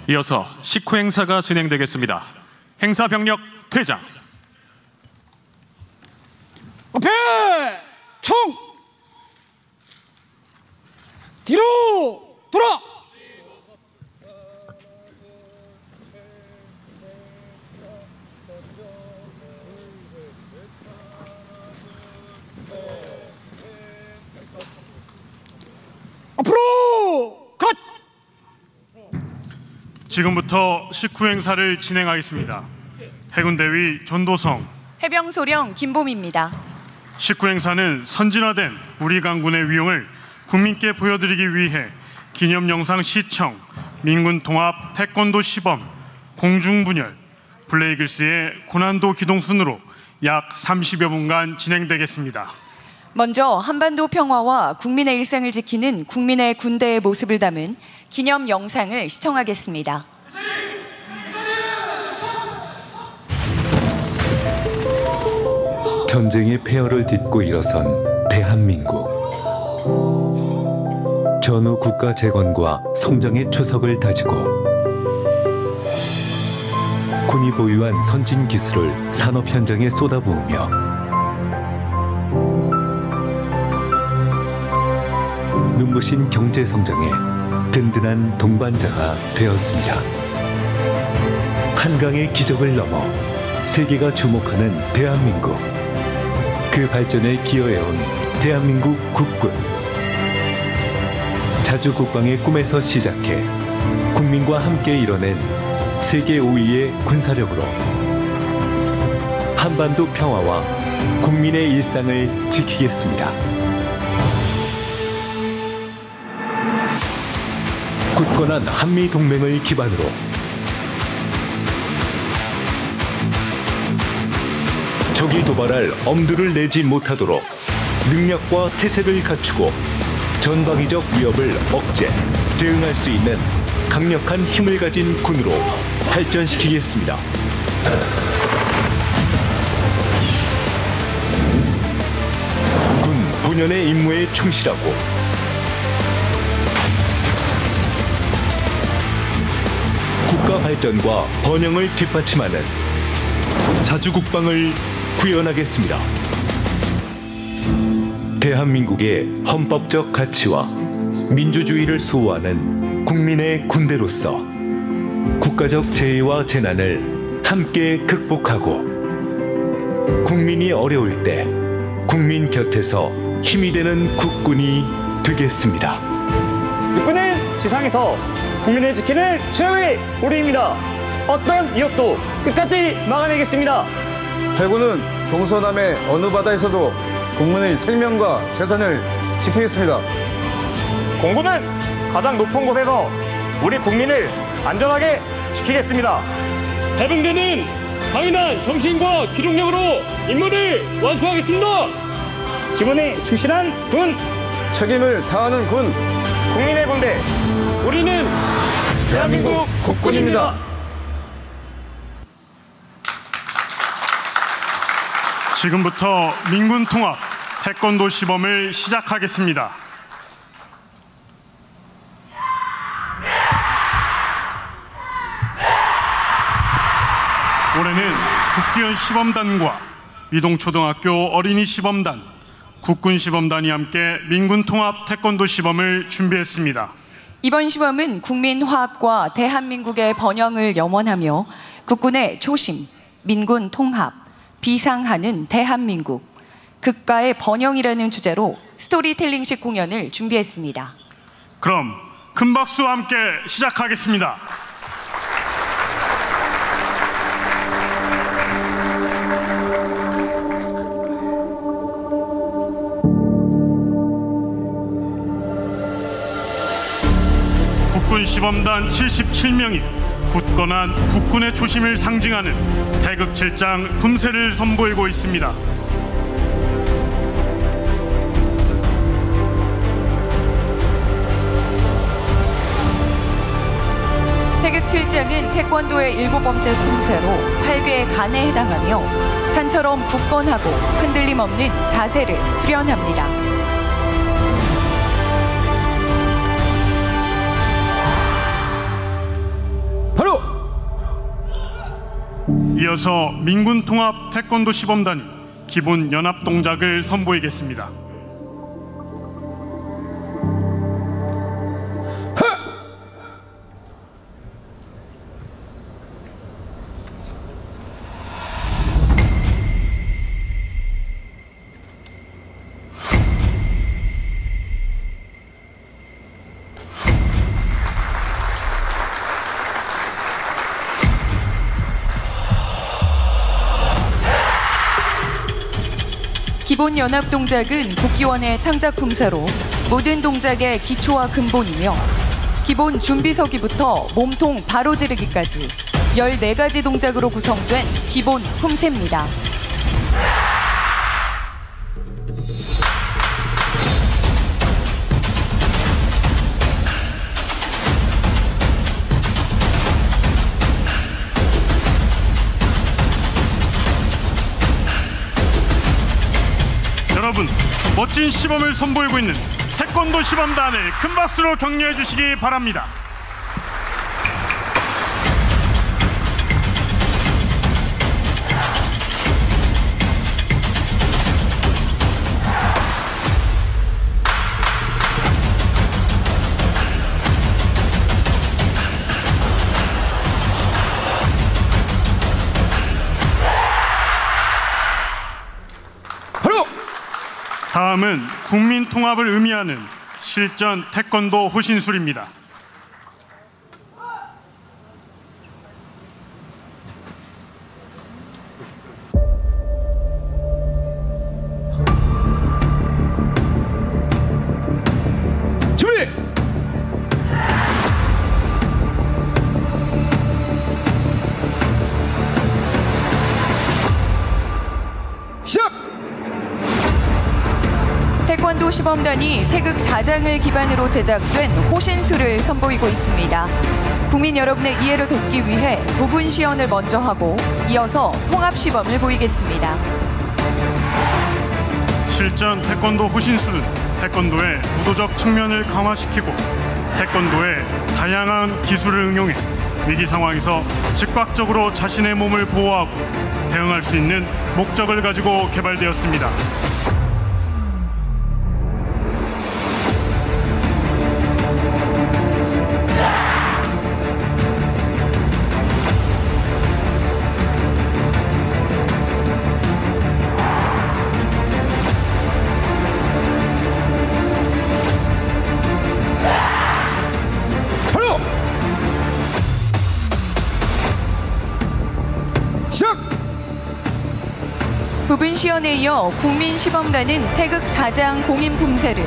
이어서 식후 행사가 진행되겠습니다. 행사 병력 퇴장. 앞에 총! 뒤로 돌아! 앞으로 갓! 지금부터 식후 행사를 진행하겠습니다. 해군대위 전도성, 해병소령 김봄입니다. 식후 행사는 선진화된 우리 강군의 위용을 국민께 보여드리기 위해 기념 영상 시청, 민군 통합 태권도 시범, 공중분열, 블레이글스의 고난도 기동 순으로 약 30여 분간 진행되겠습니다. 먼저 한반도 평화와 국민의 일상을 지키는 국민의 군대의 모습을 담은 기념 영상을 시청하겠습니다. 전쟁의 폐허를 딛고 일어선 대한민국. 전후 국가 재건과 성장의 초석을 다지고 군이 보유한 선진 기술을 산업 현장에 쏟아부으며 눈부신 경제 성장에 든든한 동반자가 되었습니다. 한강의 기적을 넘어 세계가 주목하는 대한민국. 그 발전에 기여해온 대한민국 국군. 자주 국방의 꿈에서 시작해 국민과 함께 이뤄낸 세계 5위의 군사력으로 한반도 평화와 국민의 일상을 지키겠습니다. 굳건한 한미 동맹을 기반으로 적이 도발할 엄두를 내지 못하도록 능력과 태세를 갖추고 전방위적 위협을 억제, 대응할 수 있는 강력한 힘을 가진 군으로 발전시키겠습니다. 군 본연의 임무에 충실하고 국가 발전과 번영을 뒷받침하는 자주국방을 구현하겠습니다. 대한민국의 헌법적 가치와 민주주의를 수호하는 국민의 군대로서 국가적 재해와 재난을 함께 극복하고 국민이 어려울 때 국민 곁에서 힘이 되는 국군이 되겠습니다. 육군은 지상에서 국민을 지키는 최후의 보루입니다. 어떤 위협도 끝까지 막아내겠습니다. 해군은 동서남의 어느 바다에서도 국민의 생명과 재산을 지키겠습니다. 공군은 가장 높은 곳에서 우리 국민을 안전하게 지키겠습니다. 해병대는 강인한 정신과 기동력으로 임무를 완수하겠습니다. 기본에 충실한 군, 책임을 다하는 군, 국민의 군대. 우리는 대한민국 국군입니다. 지금부터 민군 통합 태권도 시범을 시작하겠습니다. 올해는 국기현 시범단과 이동초등학교 어린이 시범단, 국군 시범단이 함께 민군 통합 태권도 시범을 준비했습니다. 이번 시범은 국민 화합과 대한민국의 번영을 염원하며 국군의 초심, 민군 통합, 비상하는 대한민국, 극가의 번영이라는 주제로 스토리텔링식 공연을 준비했습니다. 그럼 큰 박수와 함께 시작하겠습니다. 국군 시범단 77명이 굳건한 국군의 초심을 상징하는 태극 7장 품새를 선보이고 있습니다. 태극 7장은 태권도의 7번째 품새로 8개 간에 해당하며 산처럼 굳건하고 흔들림 없는 자세를 수련합니다. 바로! 이어서 민군 통합 태권도 시범단이 기본 연합 동작을 선보이겠습니다. 기본 연합 동작은 국기원의 창작 품새로 모든 동작의 기초와 근본이며 기본 준비서기부터 몸통 바로 지르기까지 14가지 동작으로 구성된 기본 품새입니다. 여러분, 멋진 시범을 선보이고 있는 태권도 시범단을 큰 박수로 격려해 주시기 바랍니다. 다음은 국민 통합을 의미하는 실전 태권도 호신술입니다. 준비! 시작! 태권도 시범단이 태극 4장을 기반으로 제작된 호신술을 선보이고 있습니다. 국민 여러분의 이해를 돕기 위해 부분 시연을 먼저 하고 이어서 통합 시범을 보이겠습니다. 실전 태권도 호신술은 태권도의 무도적 측면을 강화시키고 태권도의 다양한 기술을 응용해 위기 상황에서 즉각적으로 자신의 몸을 보호하고 대응할 수 있는 목적을 가지고 개발되었습니다. 부분 시연에 이어 국민 시범단은 태극 4장 공인 품새를,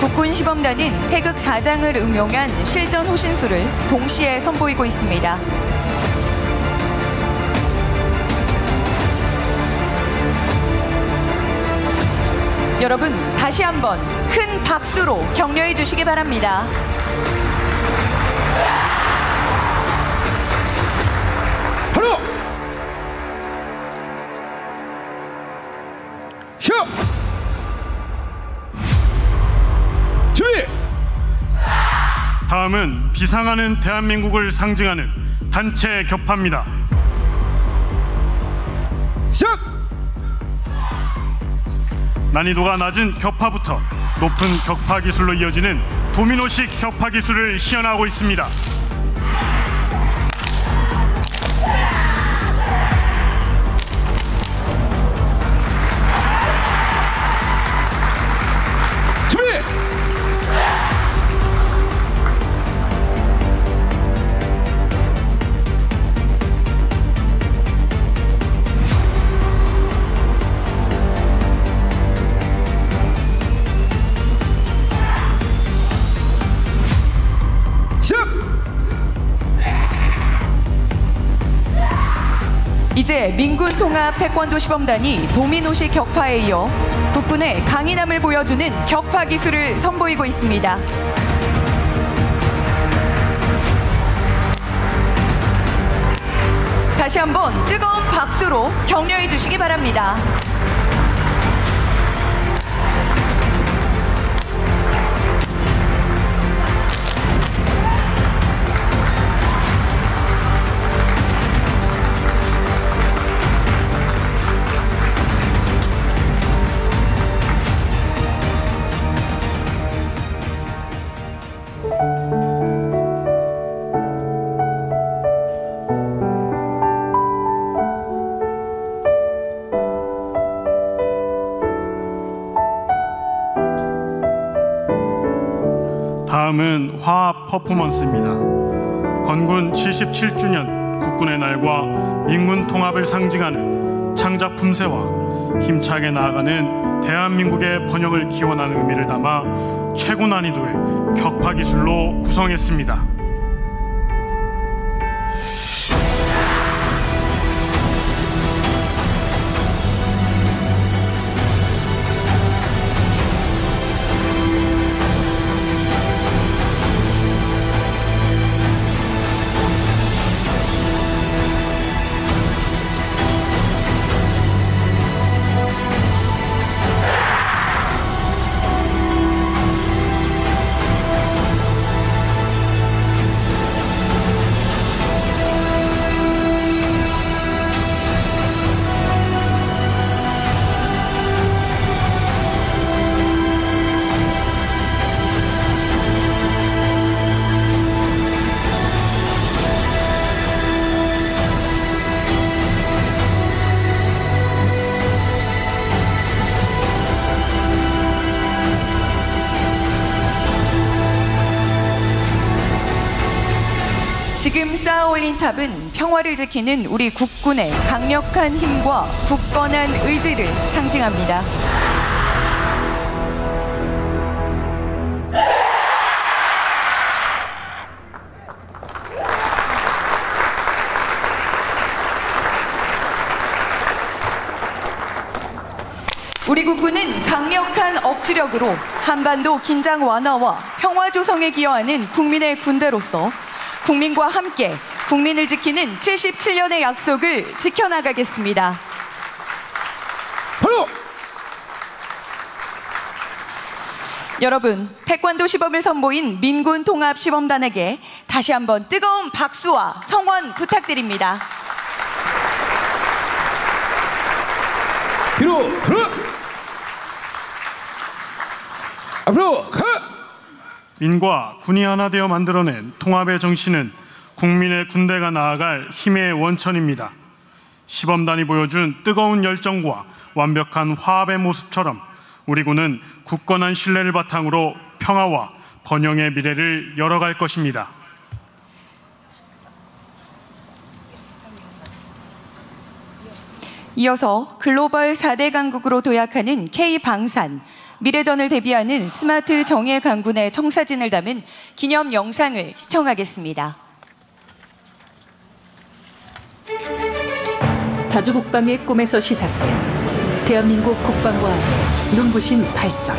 국군 시범단은 태극 4장을 응용한 실전 호신술을 동시에 선보이고 있습니다. 여러분, 다시 한번 큰 박수로 격려해 주시기 바랍니다. 다음은 비상하는 대한민국을 상징하는 단체 격파입니다. 시작! 난이도가 낮은 격파부터 높은 격파 기술로 이어지는 도미노식 격파 기술을 시연하고 있습니다. 준비! 시작! 이제 민군 통합 태권도 시범단이 도미노식 격파에 이어 국군의 강인함을 보여주는 격파 기술을 선보이고 있습니다. 다시 한번 뜨거운 박수로 격려해 주시기 바랍니다. 다음은 화합 퍼포먼스입니다. 건군 77주년 국군의 날과 민군 통합을 상징하는 창작 품새와 힘차게 나아가는 대한민국의 번영을 기원하는 의미를 담아 최고 난이도의 격파 기술로 구성했습니다. 지금 쌓아올린 탑은 평화를 지키는 우리 국군의 강력한 힘과 굳건한 의지를 상징합니다. 우리 국군은 강력한 억지력으로 한반도 긴장 완화와 평화 조성에 기여하는 국민의 군대로서 국민과 함께 국민을 지키는 77년의 약속을 지켜나가겠습니다. 바로! 여러분, 태권도 시범을 선보인 민군 통합 시범단에게 다시 한번 뜨거운 박수와 성원 부탁드립니다. 뒤로 들어! 앞으로 가! 민과 군이 하나 되어 만들어낸 통합의 정신은 국민의 군대가 나아갈 힘의 원천입니다. 시범단이 보여준 뜨거운 열정과 완벽한 화합의 모습처럼 우리 군은 굳건한 신뢰를 바탕으로 평화와 번영의 미래를 열어갈 것입니다. 이어서 글로벌 4대 강국으로 도약하는 K방산, 미래전을 대비하는 스마트 정예 강군의 청사진을 담은 기념 영상을 시청하겠습니다. 자주국방의 꿈에서 시작된 대한민국 국방과학의 눈부신 발전.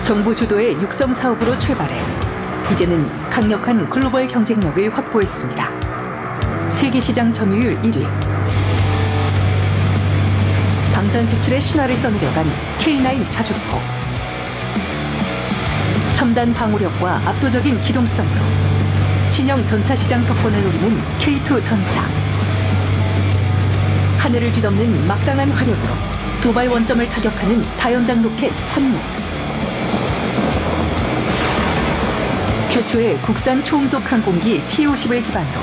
정부 주도의 육성 사업으로 출발해 이제는 강력한 글로벌 경쟁력을 확보했습니다. 세계시장 점유율 1위, 방산 수출의 신화를 써내려간 K9 자주포, 첨단 방호력과 압도적인 기동성으로 신형 전차시장 석권을 노리는 K2 전차. 하늘을 뒤덮는 막강한 화력으로 도발 원점을 타격하는 다연장 로켓 천무. 최초의 국산 초음속 항공기 T-50을 기반으로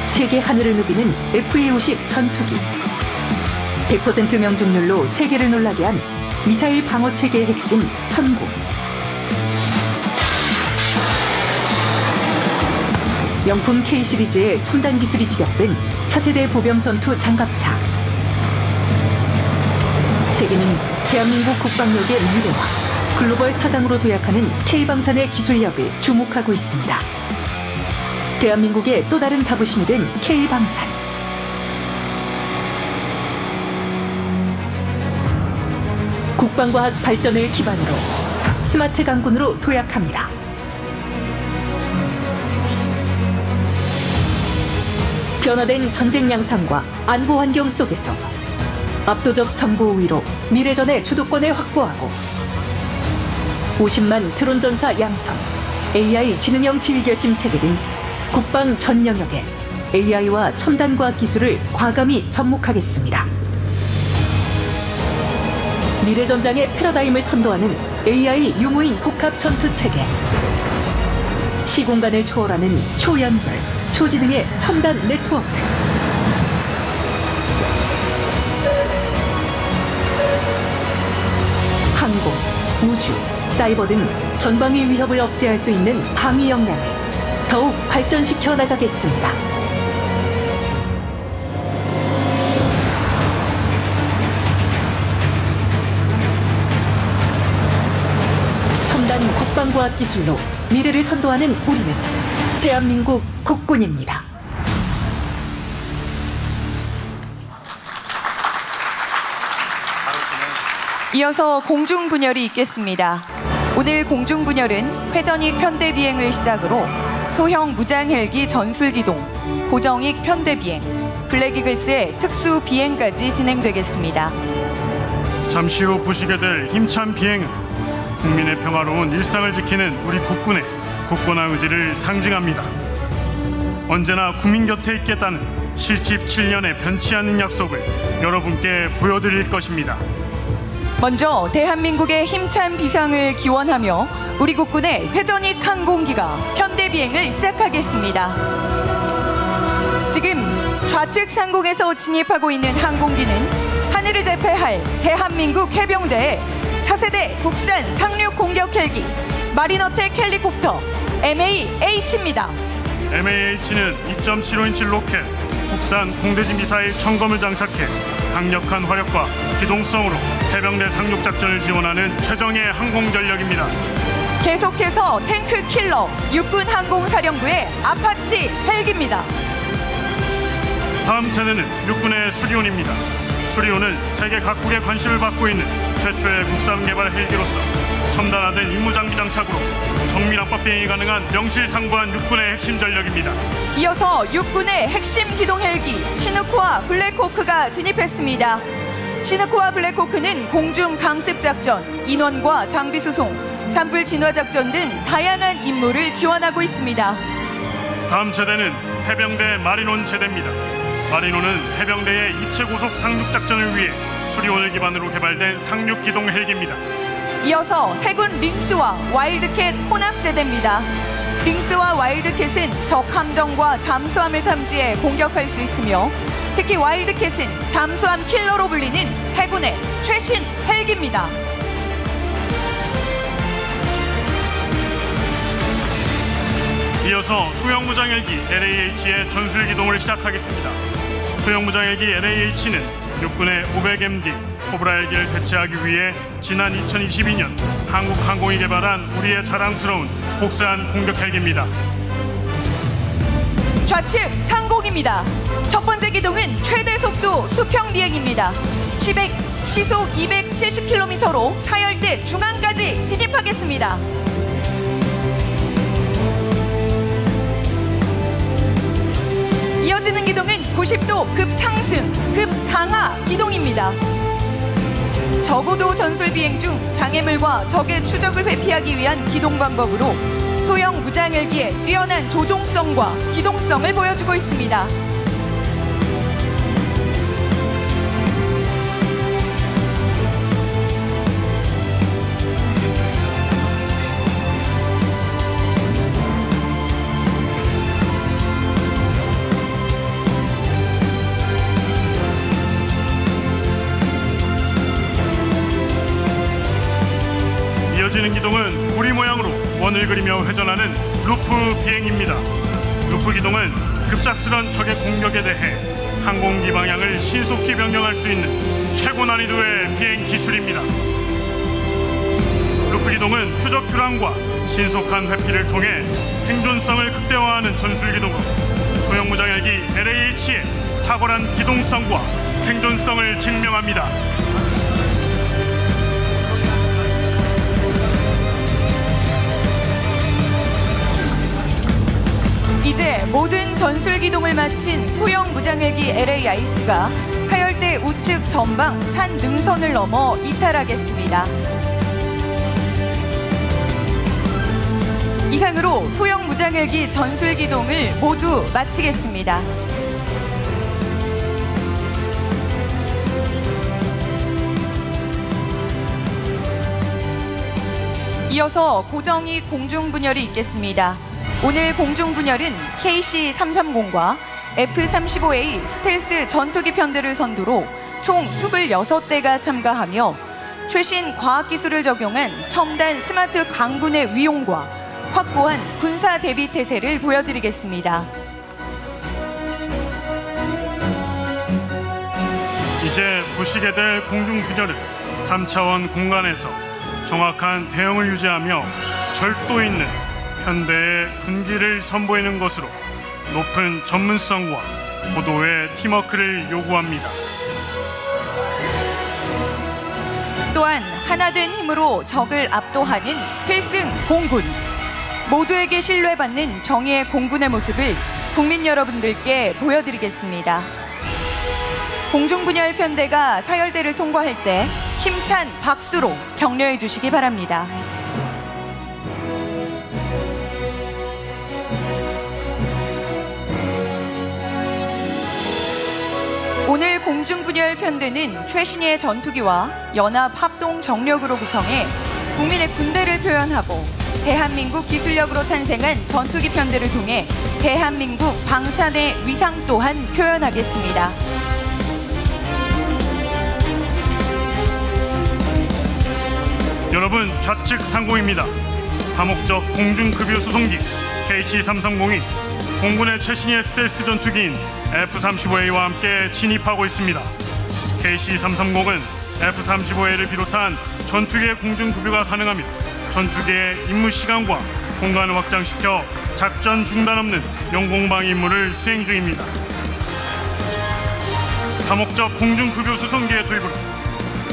세계 하늘을 누비는 FA-50 전투기. 100% 명중률로 세계를 놀라게 한 미사일 방어 체계의 핵심 천구. 명품 K 시리즈의 첨단 기술이 집약된 차세대 보병 전투 장갑차. 세계는 대한민국 국방력의 미래와 글로벌 4강으로 도약하는 K방산의 기술력을 주목하고 있습니다. 대한민국의 또 다른 자부심이 된 K방산. 국방과학 발전을 기반으로 스마트 강군으로 도약합니다. 변화된 전쟁 양상과 안보 환경 속에서 압도적 정보 우위로 미래전의 주도권을 확보하고 50만 드론 전사 양성, AI 지능형 지휘 결심 체계 등 국방 전 영역에 AI와 첨단 과학 기술을 과감히 접목하겠습니다. 미래 전장의 패러다임을 선도하는 AI 유무인 복합 전투 체계. 시공간을 초월하는 초연결, 초지능의 첨단 네트워크. 항공, 우주, 사이버 등 전방위 위협을 억제할 수 있는 방위 역량을 더욱 발전시켜 나가겠습니다. 첨단 국방과학 기술로 미래를 선도하는 우리는 대한민국 국군입니다. 이어서 공중분열이 있겠습니다. 오늘 공중분열은 회전익 편대 비행을 시작으로 소형 무장 헬기 전술 기동, 고정익 편대 비행, 블랙이글스의 특수 비행까지 진행되겠습니다. 잠시 후 보시게 될 힘찬 비행은 국민의 평화로운 일상을 지키는 우리 국군의 굳건한 의지를 상징합니다. 언제나 국민 곁에 있겠다는 77년의 변치 않는 약속을 여러분께 보여드릴 것입니다. 먼저 대한민국의 힘찬 비상을 기원하며 우리 국군의 회전익 항공기가 편대 비행을 시작하겠습니다. 지금 좌측 상공에서 진입하고 있는 항공기는 하늘을 제패할 대한민국 해병대의 차세대 국산 상륙 공격 헬기 마린어택 헬리콥터 MAH입니다. MAH는 2.75인치 로켓, 국산 공대지 미사일 청검을 장착해 강력한 화력과 기동성으로 해병대 상륙작전을 지원하는 최정예 항공전력입니다. 계속해서 탱크 킬러 육군항공사령부의 아파치 헬기입니다. 다음 차례는 육군의 수리온입니다. 수리온은 세계 각국의 관심을 받고 있는 최초의 국산 개발 헬기로서 첨단화된 임무장비 장착으로 정밀 압박 비행이 가능한 명실상부한 육군의 핵심 전력입니다. 이어서 육군의 핵심 기동 헬기 시누크와 블랙호크가 진입했습니다. 시누크와 블랙호크는 공중 강습 작전, 인원과 장비 수송, 산불 진화 작전 등 다양한 임무를 지원하고 있습니다. 다음 세대는 해병대 마린온 세대입니다. 마린온은 해병대의 입체 고속 상륙 작전을 위해 수리온을 기반으로 개발된 상륙 기동 헬기입니다. 이어서 해군 링스와 와일드캣 혼합제대입니다. 링스와 와일드캣은 적 함정과 잠수함을 탐지해 공격할 수 있으며 특히 와일드캣은 잠수함 킬러로 불리는 해군의 최신 헬기입니다. 이어서 소형 무장 헬기 LAH의 전술 기동을 시작하겠습니다. 소형 무장 헬기 LAH는 육군의 500MD 코브라 헬기를 대체하기 위해 지난 2022년 한국 항공이 개발한 우리의 자랑스러운 국산 공격 헬기입니다. 좌측 상공입니다. 첫 번째 기동은 최대 속도 수평 비행입니다. 시속 270km로 사열대 중앙까지 진입하겠습니다. 이어지는 기동은 90도 급상승, 급강하 기동입니다. 저고도 전술 비행 중 장애물과 적의 추적을 회피하기 위한 기동 방법으로 소형 무장헬기의 뛰어난 조종성과 기동성을 보여주고 있습니다. 이어지는 기동은 고리 모양으로 원을 그리며 회전하는 루프 비행입니다. 루프 기동은 급작스런 적의 공격에 대해 항공기 방향을 신속히 변경할 수 있는 최고 난이도의 비행 기술입니다. 루프 기동은 표적 교란과 신속한 회피를 통해 생존성을 극대화하는 전술 기동으로 소형 무장헬기 LAH의 탁월한 기동성과 생존성을 증명합니다. 이제 모든 전술 기동을 마친 소형 무장헬기 LAH가 사열대 우측 전방 산 능선을 넘어 이탈하겠습니다. 이상으로 소형 무장헬기 전술 기동을 모두 마치겠습니다. 이어서 고정익 공중분열이 있겠습니다. 오늘 공중분열은 KC-330과 F-35A 스텔스 전투기 편대를 선두로 총 26대가 참가하며 최신 과학기술을 적용한 첨단 스마트 강군의 위용과 확고한 군사 대비 태세를 보여드리겠습니다. 이제 보시게 될 공중분열은 3차원 공간에서 정확한 대응을 유지하며 절도 있는 현대의 군기를 선보이는 것으로 높은 전문성과 고도의 팀워크를 요구합니다. 또한 하나된 힘으로 적을 압도하는 필승 공군. 모두에게 신뢰받는 정의의 공군의 모습을 국민 여러분들께 보여드리겠습니다. 공중분열 편대가 사열대를 통과할 때 힘찬 박수로 격려해 주시기 바랍니다. 오늘 공중분열 편대는 최신의 전투기와 연합 합동 정력으로 구성해 국민의 군대를 표현하고 대한민국 기술력으로 탄생한 전투기 편대를 통해 대한민국 방산의 위상 또한 표현하겠습니다. 여러분, 좌측 상공입니다. 다목적 공중급유 수송기 KC-330이 공군의 최신의 스텔스 전투기인 F-35A와 함께 진입하고 있습니다. KC-330은 F-35A를 비롯한 전투기의 공중급유가 가능하며 전투기의 임무 시간과 공간을 확장시켜 작전 중단 없는 영공방 임무를 수행 중입니다. 다목적 공중급유 수송기의 도입으로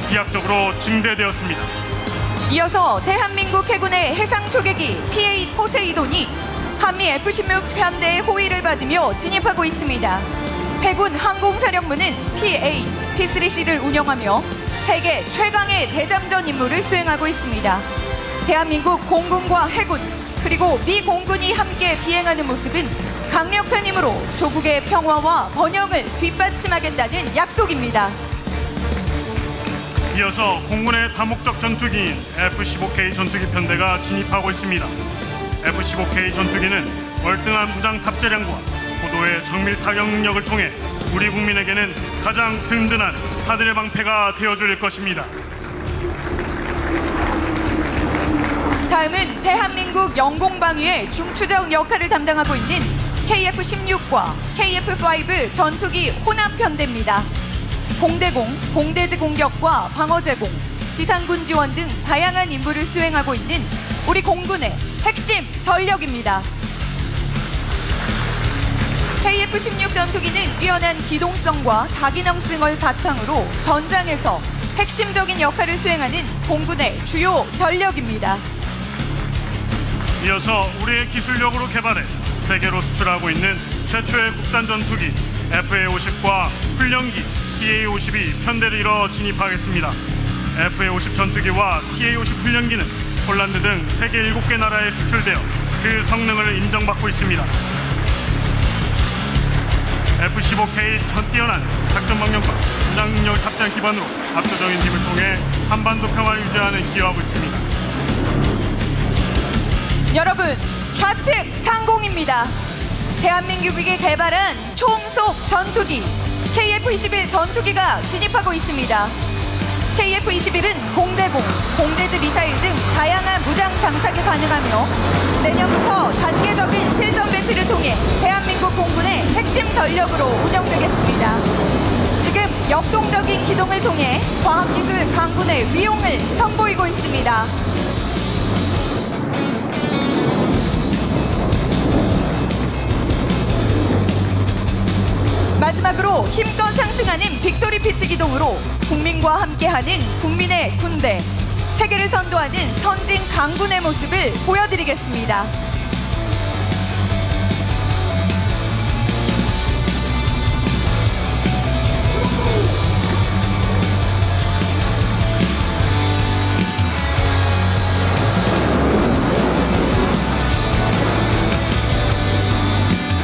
비약적으로 증대되었습니다. 이어서 대한민국 해군의 해상 초계기 P-8 포세이돈이 한미 F-16 편대의 호위를 받으며 진입하고 있습니다. 해군 항공사령부는 P-8, P-3C를 운영하며 세계 최강의 대잠전 임무를 수행하고 있습니다. 대한민국 공군과 해군 그리고 미 공군이 함께 비행하는 모습은 강력한 힘으로 조국의 평화와 번영을 뒷받침하겠다는 약속입니다. 이어서 공군의 다목적 전투기인 F-15K 전투기 편대가 진입하고 있습니다. F-15K 전투기는 월등한 무장 탑재량과 고도의 정밀 타격 능력을 통해 우리 국민에게는 가장 든든한 하늘의 방패가 되어줄 것입니다. 다음은 대한민국 영공방위의 중추적 역할을 담당하고 있는 KF-16과 KF-5 전투기 혼합편대입니다. 공대공, 공대지 공격과 방어 제공, 지상군 지원 등 다양한 임무를 수행하고 있는 우리 공군의 핵심 전력입니다. KF-16 전투기는 뛰어난 기동성과 다기능성을 바탕으로 전장에서 핵심적인 역할을 수행하는 공군의 주요 전력입니다. 이어서 우리의 기술력으로 개발해 세계로 수출하고 있는 최초의 국산 전투기 FA-50과 훈련기 TA-50이 편대를 이뤄 진입하겠습니다. FA-50 전투기와 TA-50 훈련기는 폴란드 등 세계 7개 나라에 수출되어 그 성능을 인정받고 있습니다. F-15K 전 뛰어난 작전 방향과 전장 능력 탑재한 기반으로 압도적인 힘을 통해 한반도 평화를 유지하는 기여하고 있습니다. 여러분, 좌측 상공입니다. 대한민국이 개발한 총속 전투기 KF-21 전투기가 진입하고 있습니다. KF-21은 공대공, 공대지 미사일 등 다양한 무장 장착이 가능하며 내년부터 단계적인 실전 배치를 통해 대한민국 공군의 핵심 전력으로 운영되겠습니다. 지금 역동적인 기동을 통해 과학기술 강군의 위용을 선보이고 있습니다. 마지막으로 힘껏 상승하는 빅토리 피치 기동으로 국민과 함께하는 국민의 군대, 세계를 선도하는 선진 강군의 모습을 보여드리겠습니다.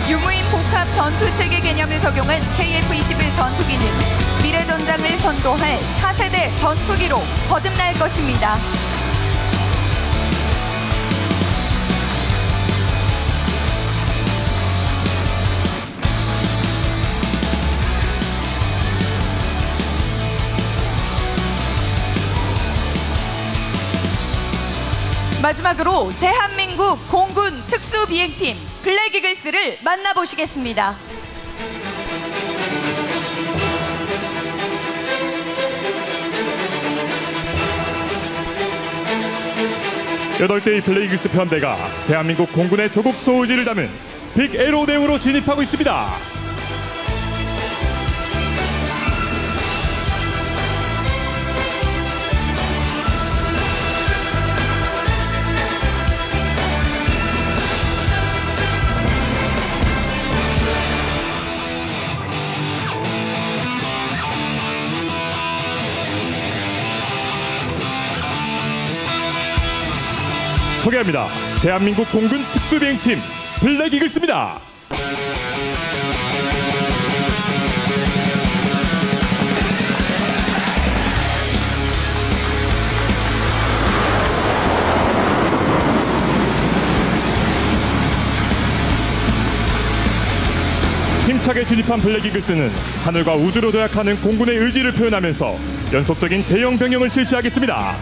유무인 복합 전투체계 개념을 적용한 KF-21 전투기는 미래 전장을 선도할 차세대 전투기로 거듭날 것입니다. 마지막으로 대한민국 공군 특수비행팀 블랙이글스를 만나보시겠습니다. 여덟 대의 블랙이글스 편대가 대한민국 공군의 조국 소유지를 담은 빅 에로 대우로 진입하고 있습니다. 소개합니다. 대한민국 공군 특수비행팀 블랙이글스입니다. 힘차게 진입한 블랙이글스는 하늘과 우주로 도약하는 공군의 의지를 표현하면서 연속적인 대형 병영을 실시하겠습니다.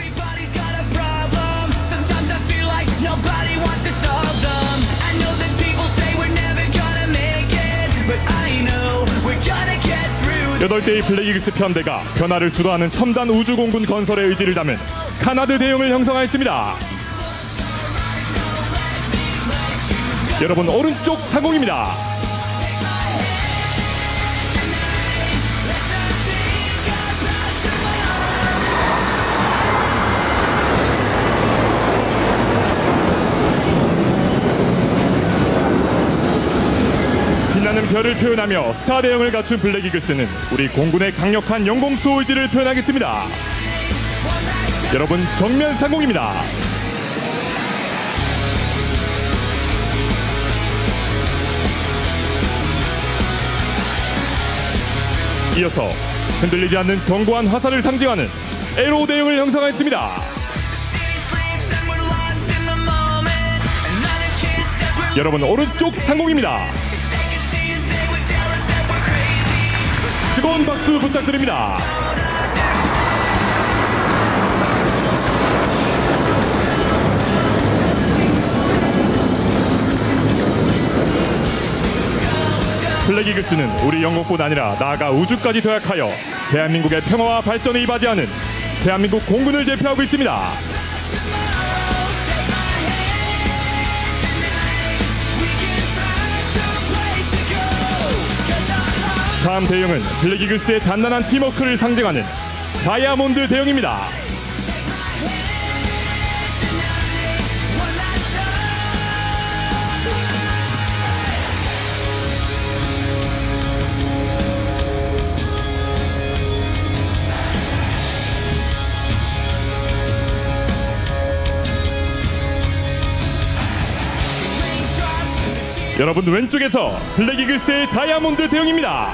여덟 대의 블랙이글스 편대가 변화를 주도하는 첨단 우주공군 건설의 의지를 담은 카나드 대용을 형성하였습니다. 여러분, 오른쪽 상공입니다. 빛나는 별을 표현하며 스타 대형을 갖춘 블랙이글스는 우리 공군의 강력한 영공수호 의지를 표현하겠습니다. 여러분, 정면 상공입니다. 이어서 흔들리지 않는 견고한 화살을 상징하는 에로 대형을 형성하였습니다. 여러분, 오른쪽 상공입니다. 뜨거운 박수 부탁드립니다. 블랙이글스는 우리 영국뿐 아니라 나아가 우주까지 도약하여 대한민국의 평화와 발전에 이바지하는 대한민국 공군을 대표하고 있습니다. 다음 대형은 블랙이글스의 단단한 팀워크를 상징하는 다이아몬드 대형입니다. 여러분 왼쪽에서 블랙 이글스의 다이아몬드 대형입니다.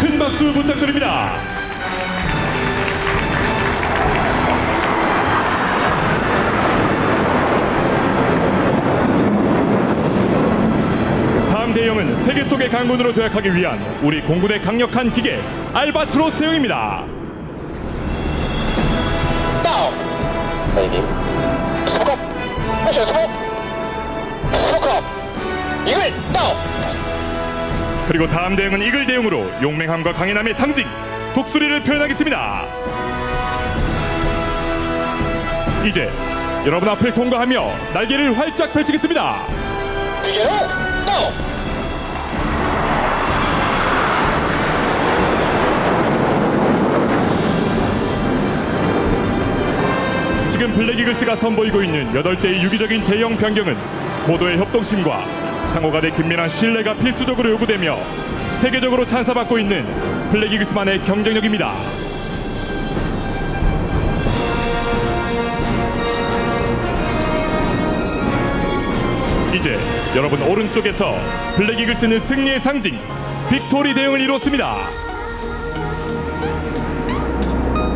큰 박수 부탁드립니다. 다음 대형은 세계 속의 강군으로 도약하기 위한 우리 공군의 강력한 기계 알바트로스 대형입니다. 그리고 다음 대형은 이글 대형으로 용맹함과 강인함의 상징 독수리를 표현하겠습니다. 이제 여러분 앞을 통과하며 날개를 활짝 펼치겠습니다. 지금 블랙 이글스가 선보이고 있는 8대의 유기적인 대형 변경은 고도의 협동심과 상호 간의 긴밀한 신뢰가 필수적으로 요구되며 세계적으로 찬사받고 있는 블랙 이글스만의 경쟁력입니다. 이제 여러분 오른쪽에서 블랙 이글스는 승리의 상징 빅토리 대형을 이뤘습니다.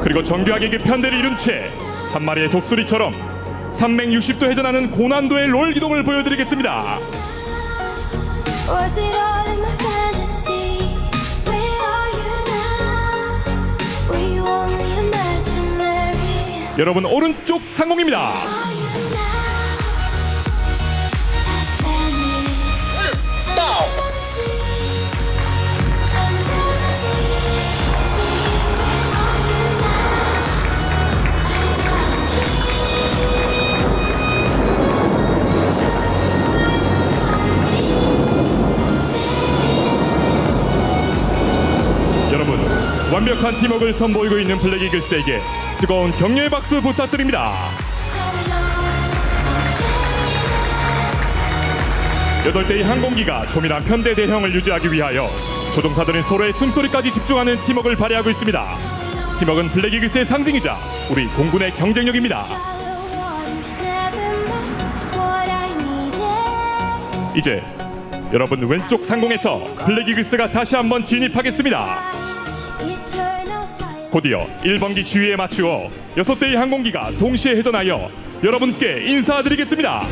그리고 정교하게 그 편대를 이룬 채 한 마리의 독수리처럼 360도 회전하는 고난도의 롤 기동을 보여드리겠습니다. 여러분 오른쪽 상공입니다. 여러분 완벽한 팀워크를 선보이고 있는 블랙 이글스에게 뜨거운 격려의 박수 부탁드립니다. 8대의 항공기가 조밀한 편대 대형을 유지하기 위하여 조종사들은 서로의 숨소리까지 집중하는 팀워크를 발휘하고 있습니다. 팀워크는 블랙 이글스의 상징이자 우리 공군의 경쟁력입니다. 이제 여러분 왼쪽 상공에서 블랙 이글스가 다시 한번 진입하겠습니다. 곧이어 1번기 지휘에 맞추어 6대의 항공기가 동시에 회전하여 여러분께 인사드리겠습니다.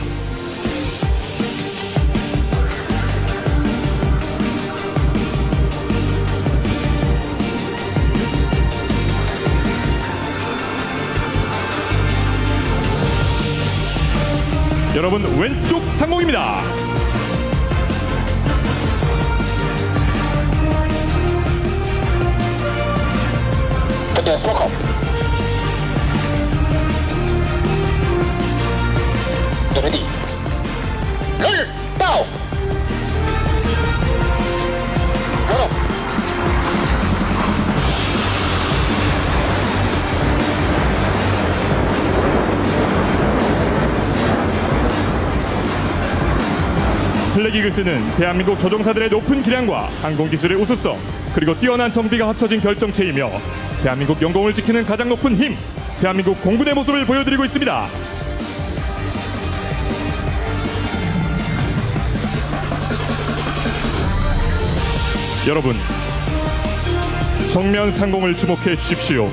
여러분 왼쪽 상공입니다. 블랙 이글스는 대한민국 조종사들의 높은 기량과 항공기술의 우수성 그리고 뛰어난 정비가 합쳐진 결정체이며 대한민국 영공을 지키는 가장 높은 힘 대한민국 공군의 모습을 보여드리고 있습니다. 여러분 정면 상공을 주목해 주십시오.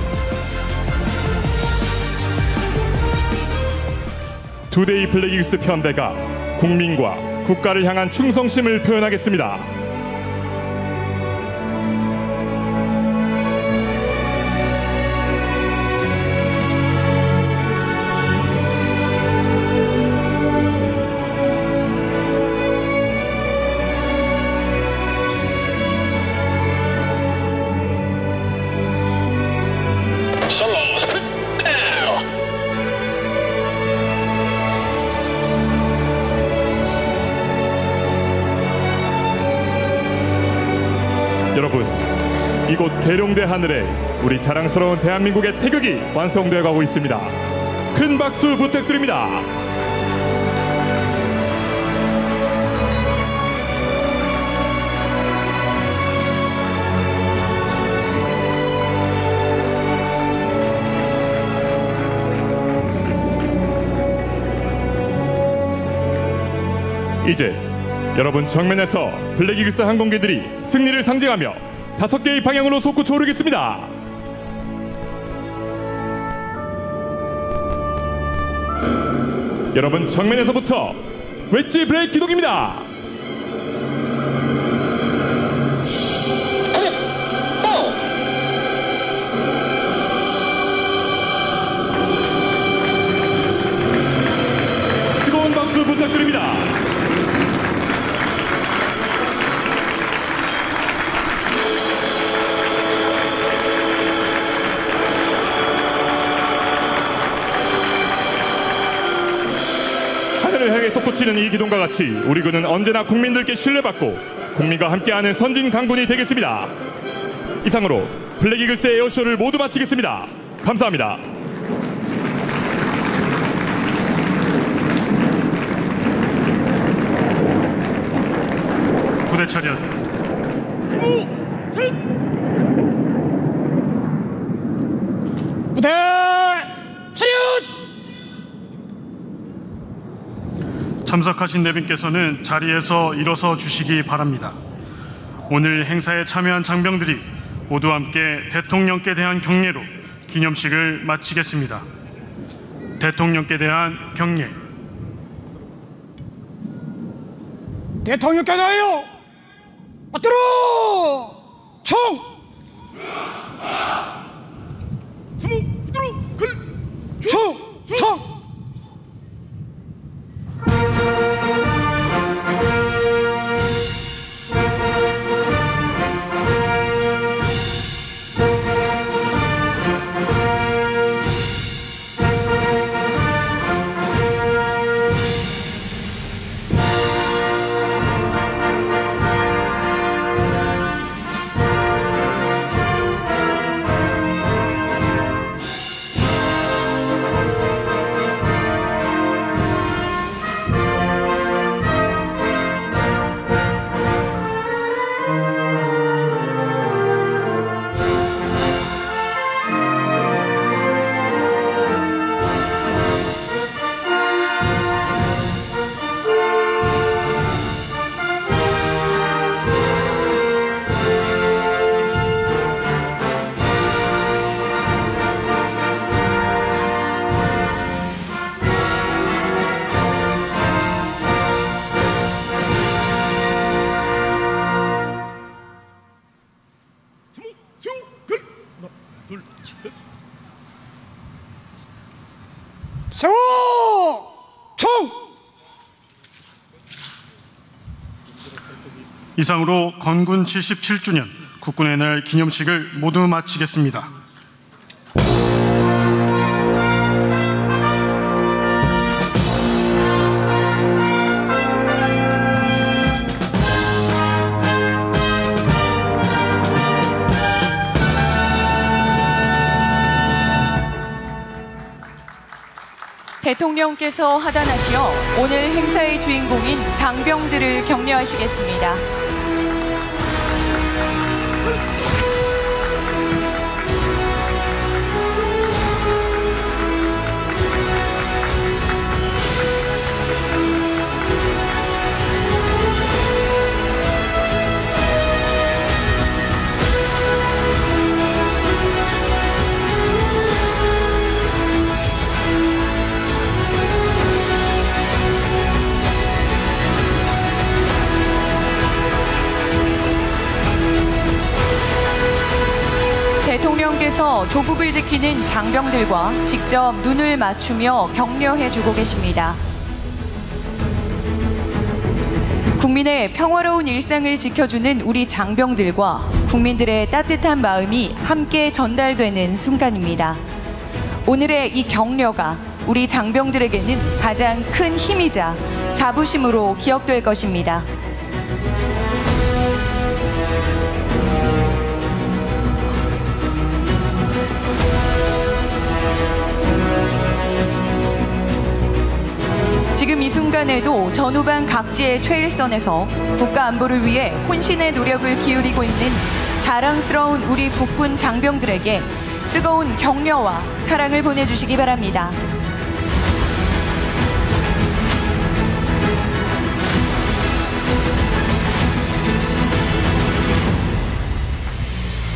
2대의 블랙 이글스 편대가 국민과 국가를 향한 충성심을 표현하겠습니다. 여러분, 이곳 계룡대 하늘에 우리 자랑스러운 대한민국의 태극이 완성되어 가고 있습니다. 큰 박수 부탁드립니다. 이제 여러분 정면에서 블랙이글스 항공기들이 승리를 상징하며 5개의 방향으로 솟구쳐 오르겠습니다. 여러분 정면에서부터 웨지 브레이크 기동입니다. 뜨거운 박수 부탁드립니다. 하늘을 향해 솟구치는 이 기동과 같이 우리 군은 언제나 국민들께 신뢰받고 국민과 함께하는 선진 강군이 되겠습니다. 이상으로 블랙이글스 에어쇼를 모두 마치겠습니다. 감사합니다. 부대 차렷. 부대 차렷! 참석하신 내빈께서는 자리에서 일어서 주시기 바랍니다. 오늘 행사에 참여한 장병들이 모두 함께 대통령께 대한 경례로 기념식을 마치겠습니다. 대통령께 대한 경례. 대통령께 대하여 받들어 총! 총! 세워! 총! 이상으로 건군 77주년 국군의 날 기념식을 모두 마치겠습니다. 대통령께서 하단하시어 오늘 행사의 주인공인 장병들을 격려하시겠습니다. 대통령께서 조국을 지키는 장병들과 직접 눈을 맞추며 격려해주고 계십니다. 국민의 평화로운 일상을 지켜주는 우리 장병들과 국민들의 따뜻한 마음이 함께 전달되는 순간입니다. 오늘의 이 격려가 우리 장병들에게는 가장 큰 힘이자 자부심으로 기억될 것입니다. 지금 이 순간에도 전후반 각지의 최일선에서 국가 안보를 위해 혼신의 노력을 기울이고 있는 자랑스러운 우리 국군 장병들에게 뜨거운 격려와 사랑을 보내주시기 바랍니다.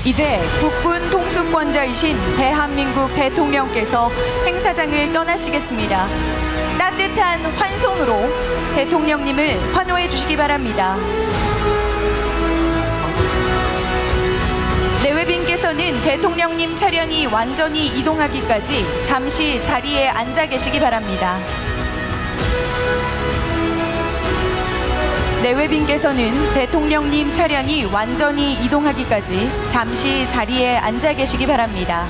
이제 국군 통수권자이신 대한민국 대통령께서 행사장을 떠나시겠습니다. 따뜻한 환송으로 대통령님을 환호해 주시기 바랍니다. 내외빈께서는 대통령님 차량이 완전히 이동하기까지 잠시 자리에 앉아 계시기 바랍니다. 내외빈께서는 대통령님 차량이 완전히 이동하기까지 잠시 자리에 앉아 계시기 바랍니다.